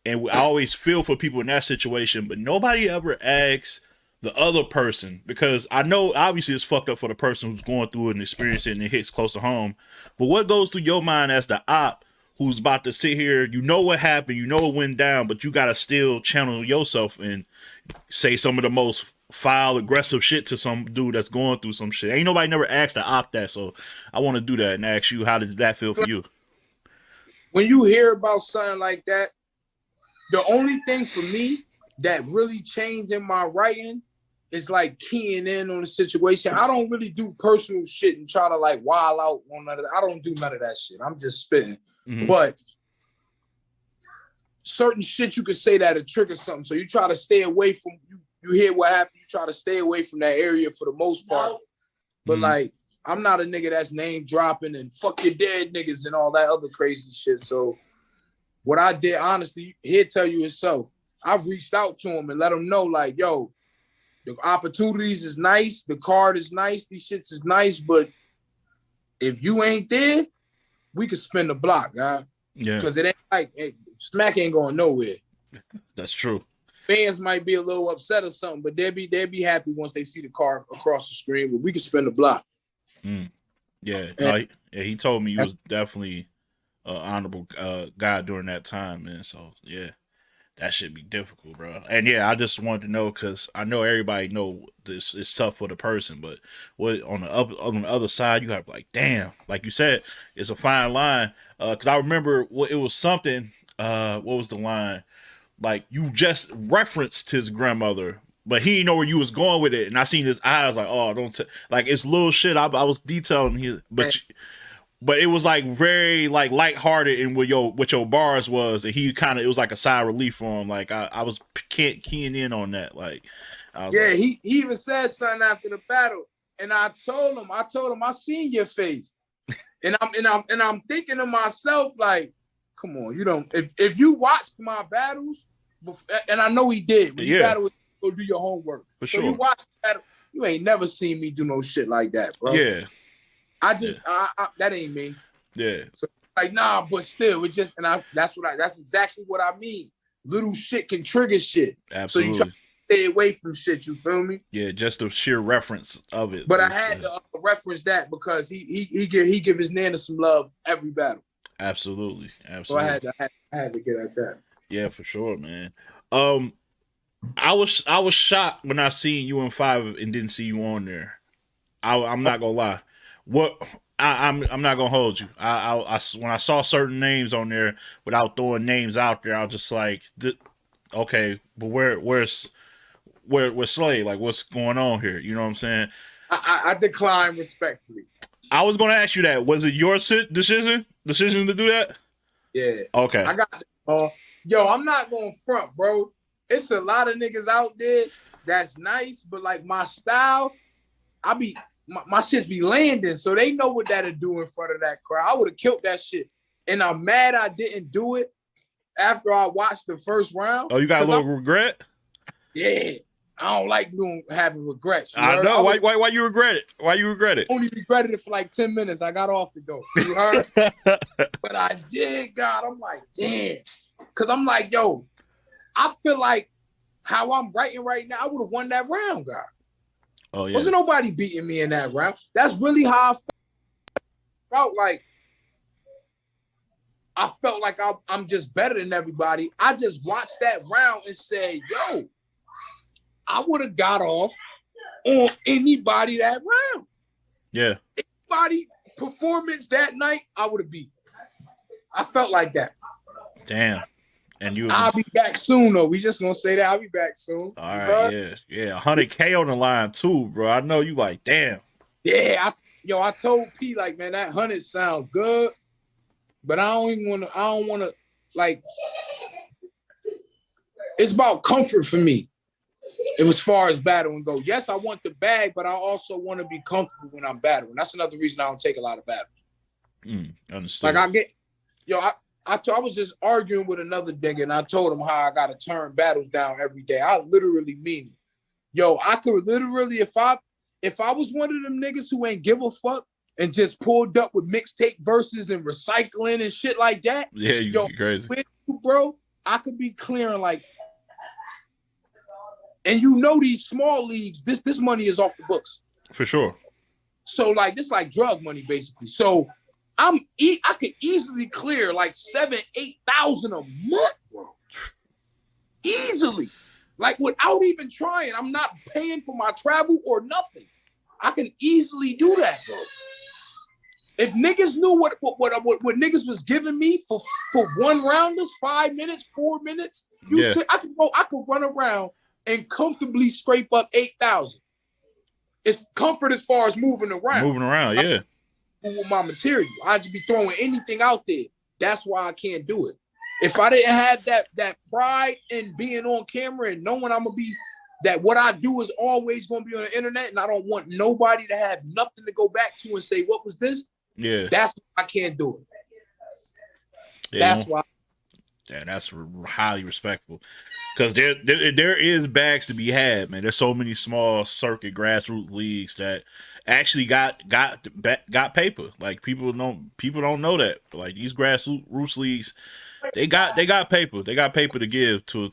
And I always feel for people in that situation, but nobody ever asks the other person, because I know, obviously, it's fucked up for the person who's going through it and experiencing it, and it hits close to home. But what goes through your mind as the op who's about to sit here, what happened, what went down, but you got to still channel yourself and say some of the most foul, aggressive shit to some dude that's going through some shit? Ain't nobody never asked to opt that, so I want to do that and ask you, how did that feel for you? When you hear about something like that, the only thing for me that really changed in my writing is like keying in on the situation. I don't really do personal shit and try to like wild out on none of that. I don't do none of that shit. I'm just spitting. But certain shit you could say that'll trigger something. So you try to stay away from, you hear what happened, you try to stay away from that area for the most part. But like, I'm not a nigga that's name dropping and fuck your dead niggas and all that other crazy shit. So what I did, honestly, he'll tell you himself. I reached out to him and let him know, like, yo, the opportunities is nice, the card is nice, these shits is nice, but if you ain't there, we could spin the block, guy. Yeah. Because it ain't like, Smack ain't going nowhere. That's true. Fans might be a little upset or something, but they'll be happy once they see the card across the screen. But we can spin the block. Yeah. No, he told me you was definitely an honorable guy during that time, man. So yeah. That should be difficult, bro. And yeah, I just wanted to know because I know everybody know this is tough for the person, but what on the other side, you have like, damn, like you said, it's a fine line. Because I remember it was something. What was the line? Like you just referenced his grandmother, but he didn't know where you was going with it, and I seen his eyes like, oh, don't like it's little shit. I was detailing here, but it was like very like lighthearted in what your bars was, and he kind of it was like a sigh of relief for him. Like I was keying in on that. Like I was yeah, like, he even said something after the battle, and I told him I seen your face, and I'm thinking to myself like, come on, you don't if you watched my battles, and I know he did when you battle, go do your homework for so sure. you watch the battle, you ain't never seen me do no shit like that, bro. Yeah, I just that ain't me. Yeah. So like, nah, but still, it just that's exactly what I mean. Little shit can trigger shit. Absolutely. So you try to stay away from shit. You feel me? Yeah, just the sheer reference of it. But I had to reference that because he give his Nana some love every battle. Absolutely. So I had to get at that. Yeah, for sure, man. I was shocked when I seen you in 5 and didn't see you on there. I'm not gonna lie. I'm not gonna hold you. I when I saw certain names on there without throwing names out there, I was just like, okay, but where's Slade? Like, what's going on here? You know what I'm saying? I decline respectfully. I was gonna ask you that. Was it your decision to do that? Yeah. Okay. I got. Yo, I'm not gonna front, bro. It's a lot of niggas out there that's nice, but like my style, my shits be landing, so they know what that'll do in front of that crowd. I would have killed that shit, and I'm mad I didn't do it after I watched the first round. Oh, you got a little regret? Yeah, I don't like having regrets. I know. Why you regret it? Why you regret it? Only regretted it for like 10 minutes. I got off it though. You heard? But I did, God. I'm like, damn. Because I'm like, yo, I feel like how I'm writing right now, I would have won that round, God. Oh, yeah. Wasn't nobody beating me in that round. That's really how I felt. Like I felt like I'm just better than everybody. I just watched that round and said, yo, I would have got off on anybody that round. Yeah. Anybody performance that night, I would have beat. I felt like that. Damn. And I'll be back soon, though. We just gonna say that I'll be back soon. All right, yeah, 100K on the line too, bro. I know you like, damn. Yeah, I told P like, man, that 100 sound good, but I don't wanna like. It's about comfort for me. It was as far as battling go. Yes, I want the bag, but I also want to be comfortable when I'm battling. That's another reason I don't take a lot of battles. Understood. Like I was just arguing with another nigga, and I told him how I got to turn battles down every day. I literally mean it. Yo, I could literally, if I was one of them niggas who ain't give a fuck and just pulled up with mixtape verses and recycling and shit like that. Yeah, you crazy. Bro, I could be clearing like, and you know these small leagues, this money is off the books. For sure. So like, this like drug money basically. So I could easily clear like 7,000-8,000 a month, bro. Easily. Like without even trying. I'm not paying for my travel or nothing. I can easily do that, bro. If niggas knew what niggas was giving me for one rounders, 5 minutes, 4 minutes, I could run around and comfortably scrape up 8,000. It's comfort as far as moving around. Yeah. With my material, I'd just be throwing anything out there. That's why I can't do it. If I didn't have that pride in being on camera and knowing I'm gonna be that what I do is always gonna be on the internet, and I don't want nobody to have nothing to go back to and say, what was this? Yeah. That's why I can't do it. Yeah, that's why. Yeah, that's highly respectable. Because there is bags to be had, man. There's so many small circuit grassroots leagues that actually got paper. Like people don't know that. Like these grassroots leagues, they got paper. They got paper to give to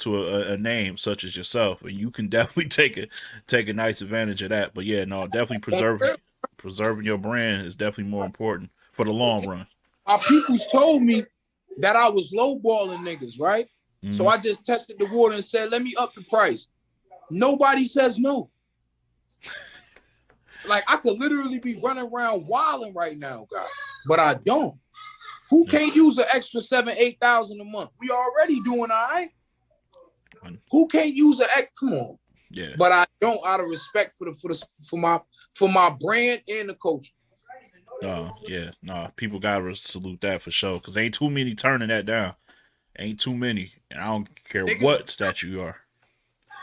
a name such as yourself, and you can definitely take a nice advantage of that. But yeah, no, definitely preserving your brand is definitely more important for the long run. Our peoples told me that I was lowballing niggas, right? So I just tested the water and said, let me up the price. Nobody says no. Like, I could literally be running around wilding right now, guys, but I don't. Who can't use an extra 7,000-8,000 a month? We already doing all right. Who can't use an extra? Come on. Yeah. But I don't, out of respect for my brand and the culture. People gotta salute that for sure, because ain't too many turning that down. Ain't too many, and I don't care what statue you are.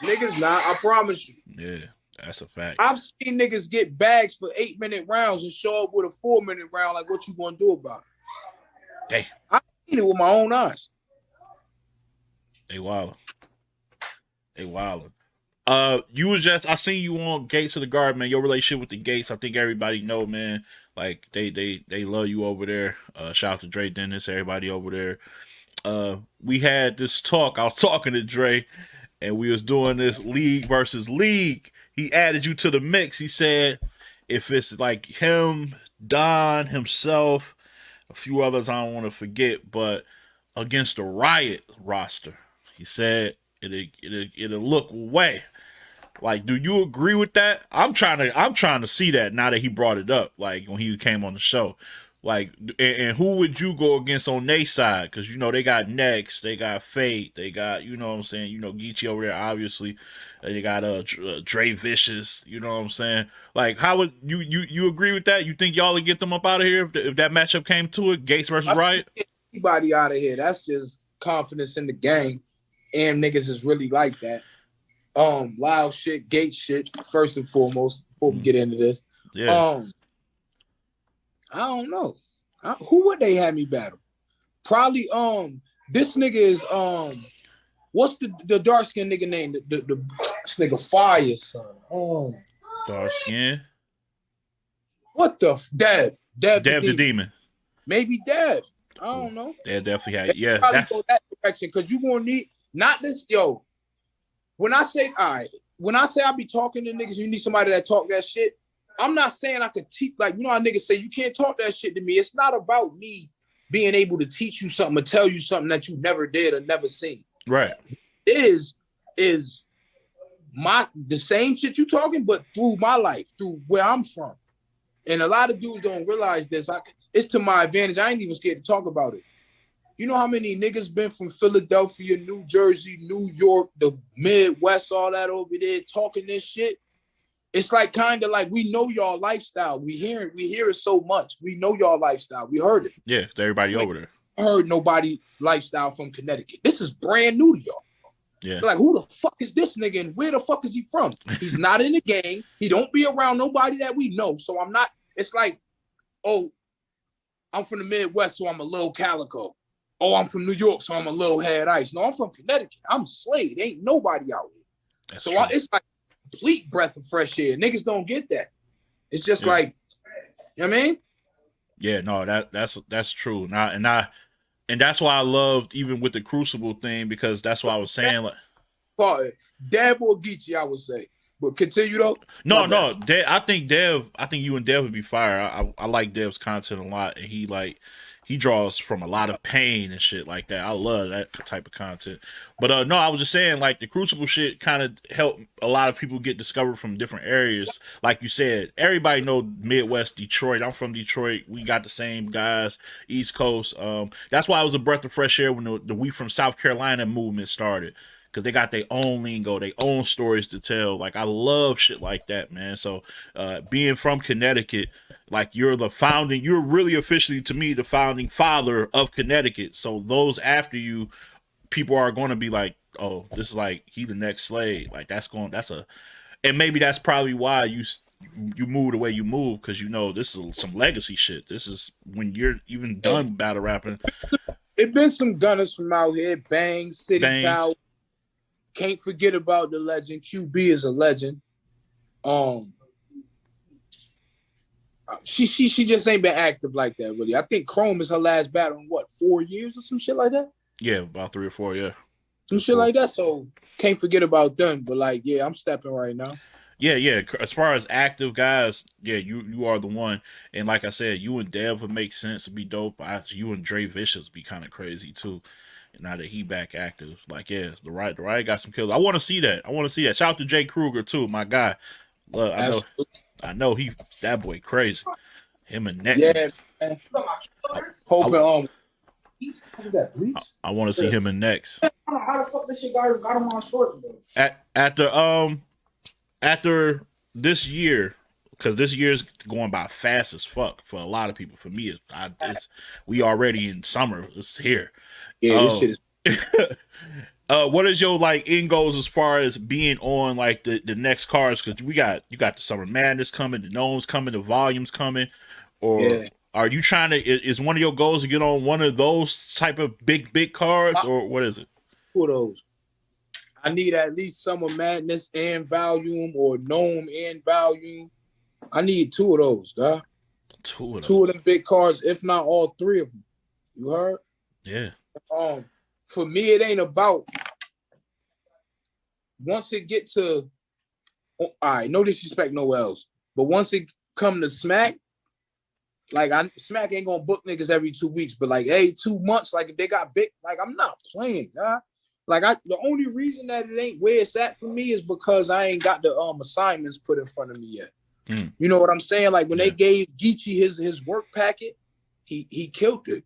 Niggas not, I promise you. Yeah, that's a fact. I've seen niggas get bags for 8-minute rounds and show up with a 4-minute round. Like, what you gonna do about it? Damn. I've seen it with my own eyes. They wildin'. You was just, I seen you on Gates of the Guard, man. Your relationship with the Gates, I think everybody know, man. Like, they love you over there. Shout out to Dre Dennis, everybody over there. We had this talk. I was talking to Dre, and we was doing this league versus league. He added you to the mix. He said, if it's like him, Don, himself, a few others I don't want to forget, but against the Riot roster, he said it'll look way. Like, do you agree with that? I'm trying to see that now that he brought it up. Like, when he came on the show, like, and who would you go against on their side? Because, you know, they got Next, they got Fate, they got, you know what I'm saying, you know, Geechee over there, obviously, they got Dre Vicious, you know what I'm saying. Like, how would you agree with that? You think y'all would get them up out of here if that matchup came to it, Gates versus Riot? Anybody out of here? That's just confidence in the game, and niggas is really like that. Loud shit, Gate shit, first and foremost, before we get into this. Yeah. I don't know. Who would they have me battle? Probably this nigga is what's the dark skin nigga name? This nigga Fire, son. Dark skin. What the Dev the Demon. Maybe Dev. I don't know. They definitely had, yeah. Probably go that direction, because you gonna need not this, yo. When I say I be talking to niggas, you need somebody that talk that shit. I'm not saying I could teach, like, you know how niggas say you can't talk that shit to me. It's not about me being able to teach you something or tell you something that you never did or never seen. Right. Is the same shit you talking, but through my life, through where I'm from. And a lot of dudes don't realize this. It's to my advantage. I ain't even scared to talk about it. You know how many niggas been from Philadelphia, New Jersey, New York, the Midwest, all that over there talking this shit? It's like kind of like we know y'all lifestyle. We hear it so much. We know y'all lifestyle. We heard it. Yeah, everybody over there. I heard nobody lifestyle from Connecticut. This is brand new to y'all. Yeah. Like, who the fuck is this nigga and where the fuck is he from? He's not in the gang. He don't be around nobody that we know. So I'm not, it's like, oh, I'm from the Midwest, so I'm a little Calico. Oh, I'm from New York, so I'm a little Head Ice. No, I'm from Connecticut. I'm Slade. Ain't nobody out here. That's so true. it's like a complete breath of fresh air. Niggas don't get that. It's just like, you know what I mean? Yeah, no, that's true. And that's why I loved even with the Crucible thing, because that's what I was saying. Like, Dev or Geechee, I would say. But continue though. No. I think you and Dev would be fire. I like Dev's content a lot, and he draws from a lot of pain and shit like that. I love that type of content. But no, I was just saying, like, the Crucible shit kind of helped a lot of people get discovered from different areas. Like you said, everybody know Midwest, Detroit. I'm from Detroit. We got the same guys, East Coast. That's why it was a breath of fresh air when the We From South Carolina movement started. Because they got their own lingo, their own stories to tell. Like, I love shit like that, man. So, being from Connecticut, like, you're really officially, to me, the founding father of Connecticut. So those after you, people are going to be like, oh, this is like, he the next Slade. Like, and maybe that's probably why you move the way you move, because, you know, this is some legacy shit. This is when you're even done battle rapping. It been some gunners from out here, Bang, City Tower. Can't forget about the legend. QB is a legend. She just ain't been active like that, really. I think Chrome is her last battle in 4 years or some shit like that? Yeah, about 3 or 4, yeah. Some shit like that. So can't forget about them. But like, yeah, I'm stepping right now. Yeah. As far as active guys, yeah, you are the one. And like I said, you and Dev would make sense. It'd be dope. You and Dre Vicious be kind of crazy too. now that he back active. Like, yeah, the riot got some kills. I want to see that. Shout out to Jay Kruger too, my guy. Look, I know he that boy crazy. Him and Next. Yeah, man. Hoping I want to see him and Next. How the fuck this shit got him on short, bro? After this year, because this year's going by fast as fuck for a lot of people. For me, we already in summer. It's here. Yeah, this shit is. What is your like end goals as far as being on like the next cards? Because you got the Summer Madness coming, the Gnomes coming, the Volumes coming, or are you trying to? Is one of your goals to get on one of those type of big cards, or what is it? Two of those. I need at least Summer Madness and Volume, or Gnome and Volume. I need two of those, dog. Two of them big cards, if not all three of them. You heard? Yeah. For me, it ain't about once it get to. All right, no disrespect, no else, but once it come to Smack, like Smack ain't gonna book niggas every 2 weeks, but like, hey, 2 months, like if they got big, like I'm not playing, dog. Like the only reason that it ain't where it's at for me is because I ain't got the assignments put in front of me yet. You know what I'm saying? Like when they gave Geechee his work packet, he killed it,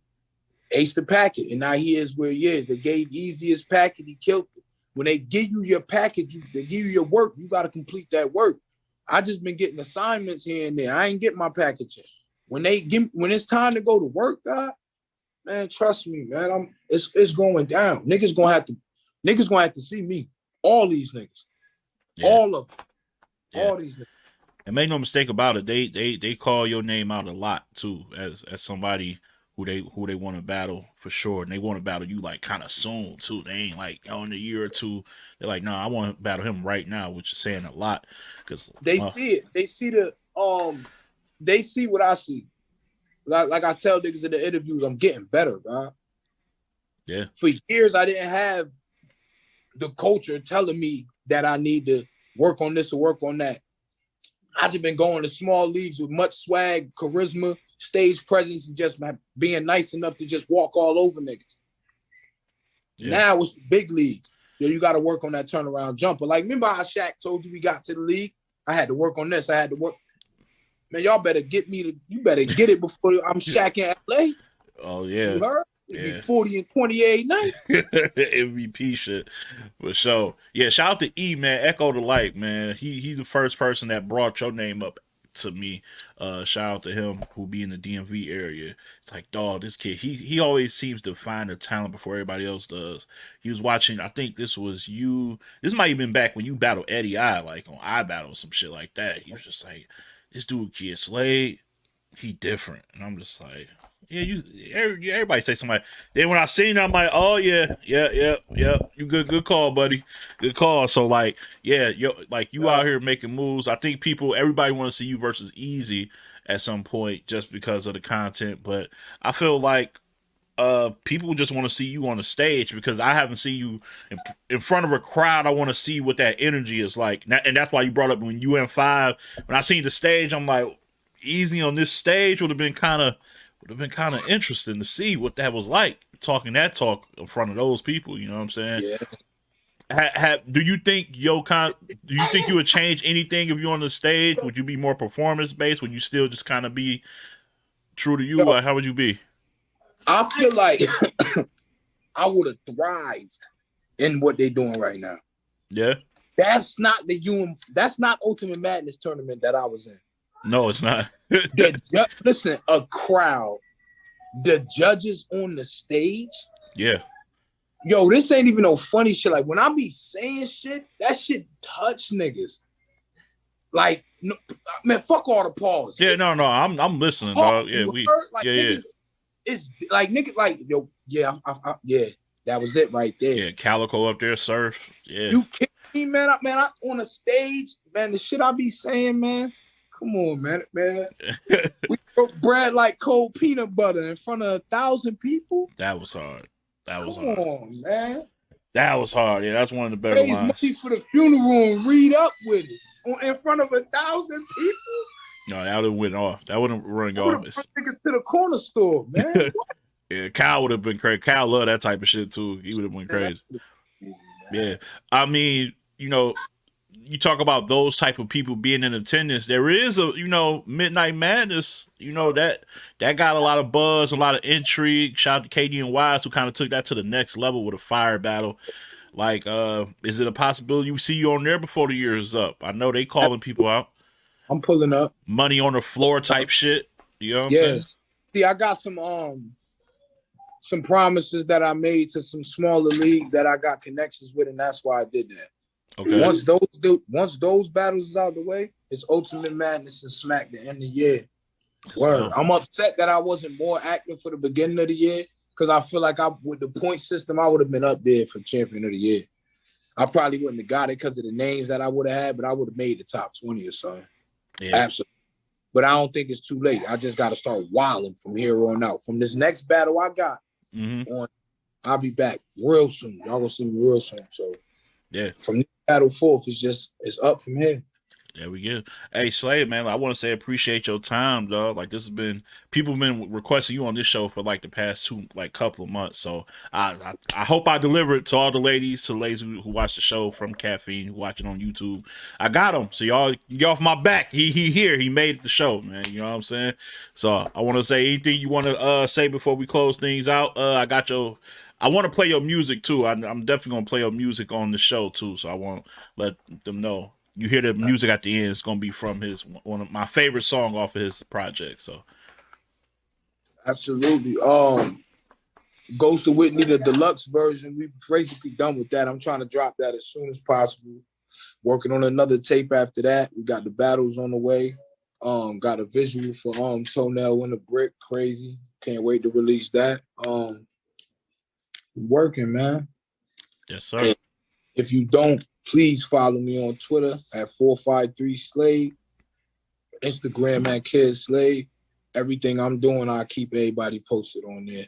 aced the packet, and now he is where he is. They gave Easy his packet, he killed it. When they give you your package, they give you your work, you got to complete that work. I just been getting assignments here and there. I ain't getting my package yet. When it's time to go to work, God, man, trust me, man, it's going down. Niggas gonna have to see me. All these niggas, all of them, all these niggas. And make no mistake about it, they call your name out a lot too, as somebody who they want to battle for sure, and they want to battle you like kind of soon too. They ain't like in a year or two. They're like, no, I want to battle him right now, which is saying a lot because they see it. They see they see what I see. Like I tell niggas in the interviews, I'm getting better, bro. Yeah. For years, I didn't have the culture telling me that I need to work on this or work on that. I just been going to small leagues with much swag, charisma, stage presence, and just being nice enough to just walk all over niggas. Yeah. Now it's big leagues. You got to work on that turnaround jumper. Like, remember how Shaq told you we got to the league? I had to work on this. I had to work. Man, y'all better get you better get it before I'm Shaq in LA. Oh, yeah. You heard? It'd be 40 and 28 night. MVP shit. For sure. Yeah, shout out to E, man. Echo the Light, man. He's the first person that brought your name up to me. Shout out to him who be in the DMV area. It's like, dog, this kid, he always seems to find a talent before everybody else does. He was watching, I think this was you. This might have been back when you battled Eddie I, like on iBattle or some shit like that. He was just like, this dude, Kyd Slade, he different. And I'm just like, yeah, everybody say somebody. Then when I seen it, I'm like, oh yeah. You good call, buddy. Good call. So like, yeah, you out here making moves. I think everybody want to see you versus Easy at some point just because of the content. But I feel like people just want to see you on the stage because I haven't seen you in front of a crowd. I want to see what that energy is like, and that's why you brought up when UM5. When I seen the stage, I'm like, Easy on this stage would have been kind of interesting to see what that was like, talking that talk in front of those people. You know what I'm saying? Yeah. Do you think you would change anything if you're on the stage? Would you be more performance based? Would you still just kind of be true to you? Like, how would you be? I feel like I would have thrived in what they're doing right now. Yeah. That's not that's not Ultimate Madness tournament that I was in. No, it's not. Listen, a crowd, the judges on the stage. Yeah. Yo, this ain't even no funny shit. Like when I be saying shit, that shit touch niggas. Like, no, man, fuck all the pause. Yeah, no, I'm listening, dog. Yeah, niggas, it's like niggas, like yo, yeah, that was it right there. Yeah, Calico up there, Surf. Yeah, you kidding me, man? I on the stage, man. The shit I be saying, man. Come on, man. We broke bread like cold peanut butter in front of 1,000 people. That was hard. Come on, man. That was hard. Yeah, that's one of the better Raise lines. money for the funeral and read up with it in front of 1,000 people. No, that would have went off. That wouldn't run off. Niggas to the corner store, man. What? Yeah, Kyle would have been crazy. Kyle loved that type of shit too. He would have been crazy. Yeah, I mean, you know, you talk about those type of people being in attendance. There is a, you know, Midnight Madness. You know that got a lot of buzz, a lot of intrigue. Shout out to KD and Wise who kind of took that to the next level with a fire battle. Like, is it a possibility we see you on there before the year is up? I know they calling people out. I'm pulling up. Money on the floor type shit. You know what I'm saying? See, I got some promises that I made to some smaller leagues that I got connections with, and that's why I did that. Okay. Once those battles is out of the way, it's Ultimate Madness and Smack the end of the year. Word. I'm upset that I wasn't more active for the beginning of the year because I feel like with the point system, I would have been up there for Champion of the Year. I probably wouldn't have got it because of the names that I would have had, but I would have made the top 20 or something. Yeah. Absolutely. But I don't think it's too late. I just got to start wilding from here on out. From this next battle I got on, I'll be back real soon. Y'all gonna see me real soon. So yeah, from this battle forth, it's up from here. There we go. Hey, Slade, man, I want to say appreciate your time, dog. Like, this has been, people have been requesting you on this show for like the past couple of months. So I hope I deliver it to all the ladies, who watch the show from Caffeine, who watch it on YouTube. I got him. So y'all get off my back. He here. He made the show, man. You know what I'm saying? So I want to say anything you want to say before we close things out. I want to play your music too. I'm definitely going to play your music on the show too. So I want to let them know. You hear the music at the end. It's gonna be from one of my favorite song off of his project. So, absolutely. Ghost of Whitney, the deluxe version. We basically done with that. I'm trying to drop that as soon as possible. Working on another tape after that. We got the battles on the way. Got a visual for Toenail in the Brick. Crazy. Can't wait to release that. Working, man. Yes, sir. And if you don't, please follow me on Twitter at 453 Slade, Instagram at Kyd Slade. Everything I'm doing, I keep everybody posted on there.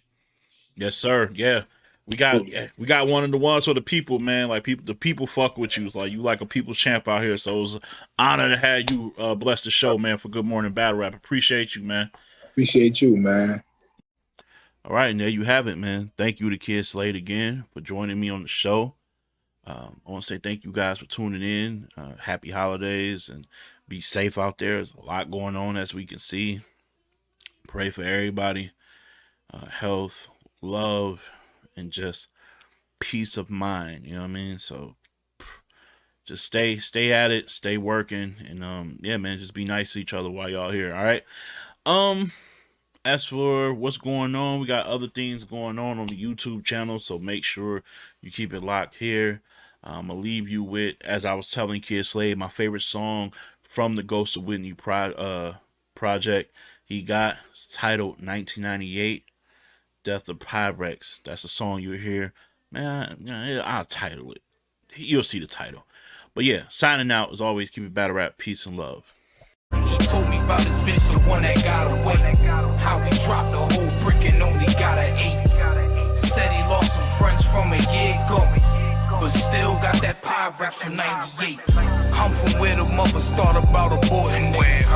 Yes, sir. Yeah. We got one of the ones for the people, man. Like the people fuck with you. It's like you like a people's champ out here. So it was an honor to have you bless the show, man, for Good Morning Battle Rap. Appreciate you, man. Appreciate you, man. All right, and there you have it, man. Thank you to Kyd Slade again for joining me on the show. I want to say thank you guys for tuning in. Happy holidays and be safe out there. There's a lot going on as we can see. Pray for everybody. Health, love, and just peace of mind. You know what I mean? So just stay at it, stay working, and yeah, man, just be nice to each other while y'all here. All right. As for what's going on, we got other things going on the YouTube channel, so make sure you keep it locked here. I'm going to leave you with, as I was telling Kyd Slade, my favorite song from the Ghost of Whitney project he got. It's titled 1998, Death of Pyrex. That's the song you'll hear. Man, I'll title it. You'll see the title. But yeah, signing out, as always, keep it battle rap, peace and love. He told me about his bitch, the one that got away. How he dropped the whole brick and only got an 8. Said he lost some friends from a year ago, but still got that Pyrex from 98. I'm from where the mother started about aborting niggas.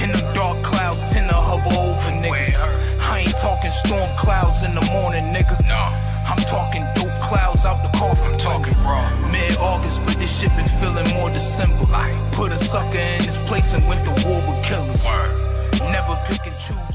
In the dark clouds tend to hover over niggas. I ain't talking storm clouds in the morning, nigga. I'm talking dope clouds out the coffin. Talking raw. Mid-August, but this shit been feeling more December. Put a sucker in his place and went to war with killers. Never pick and choose.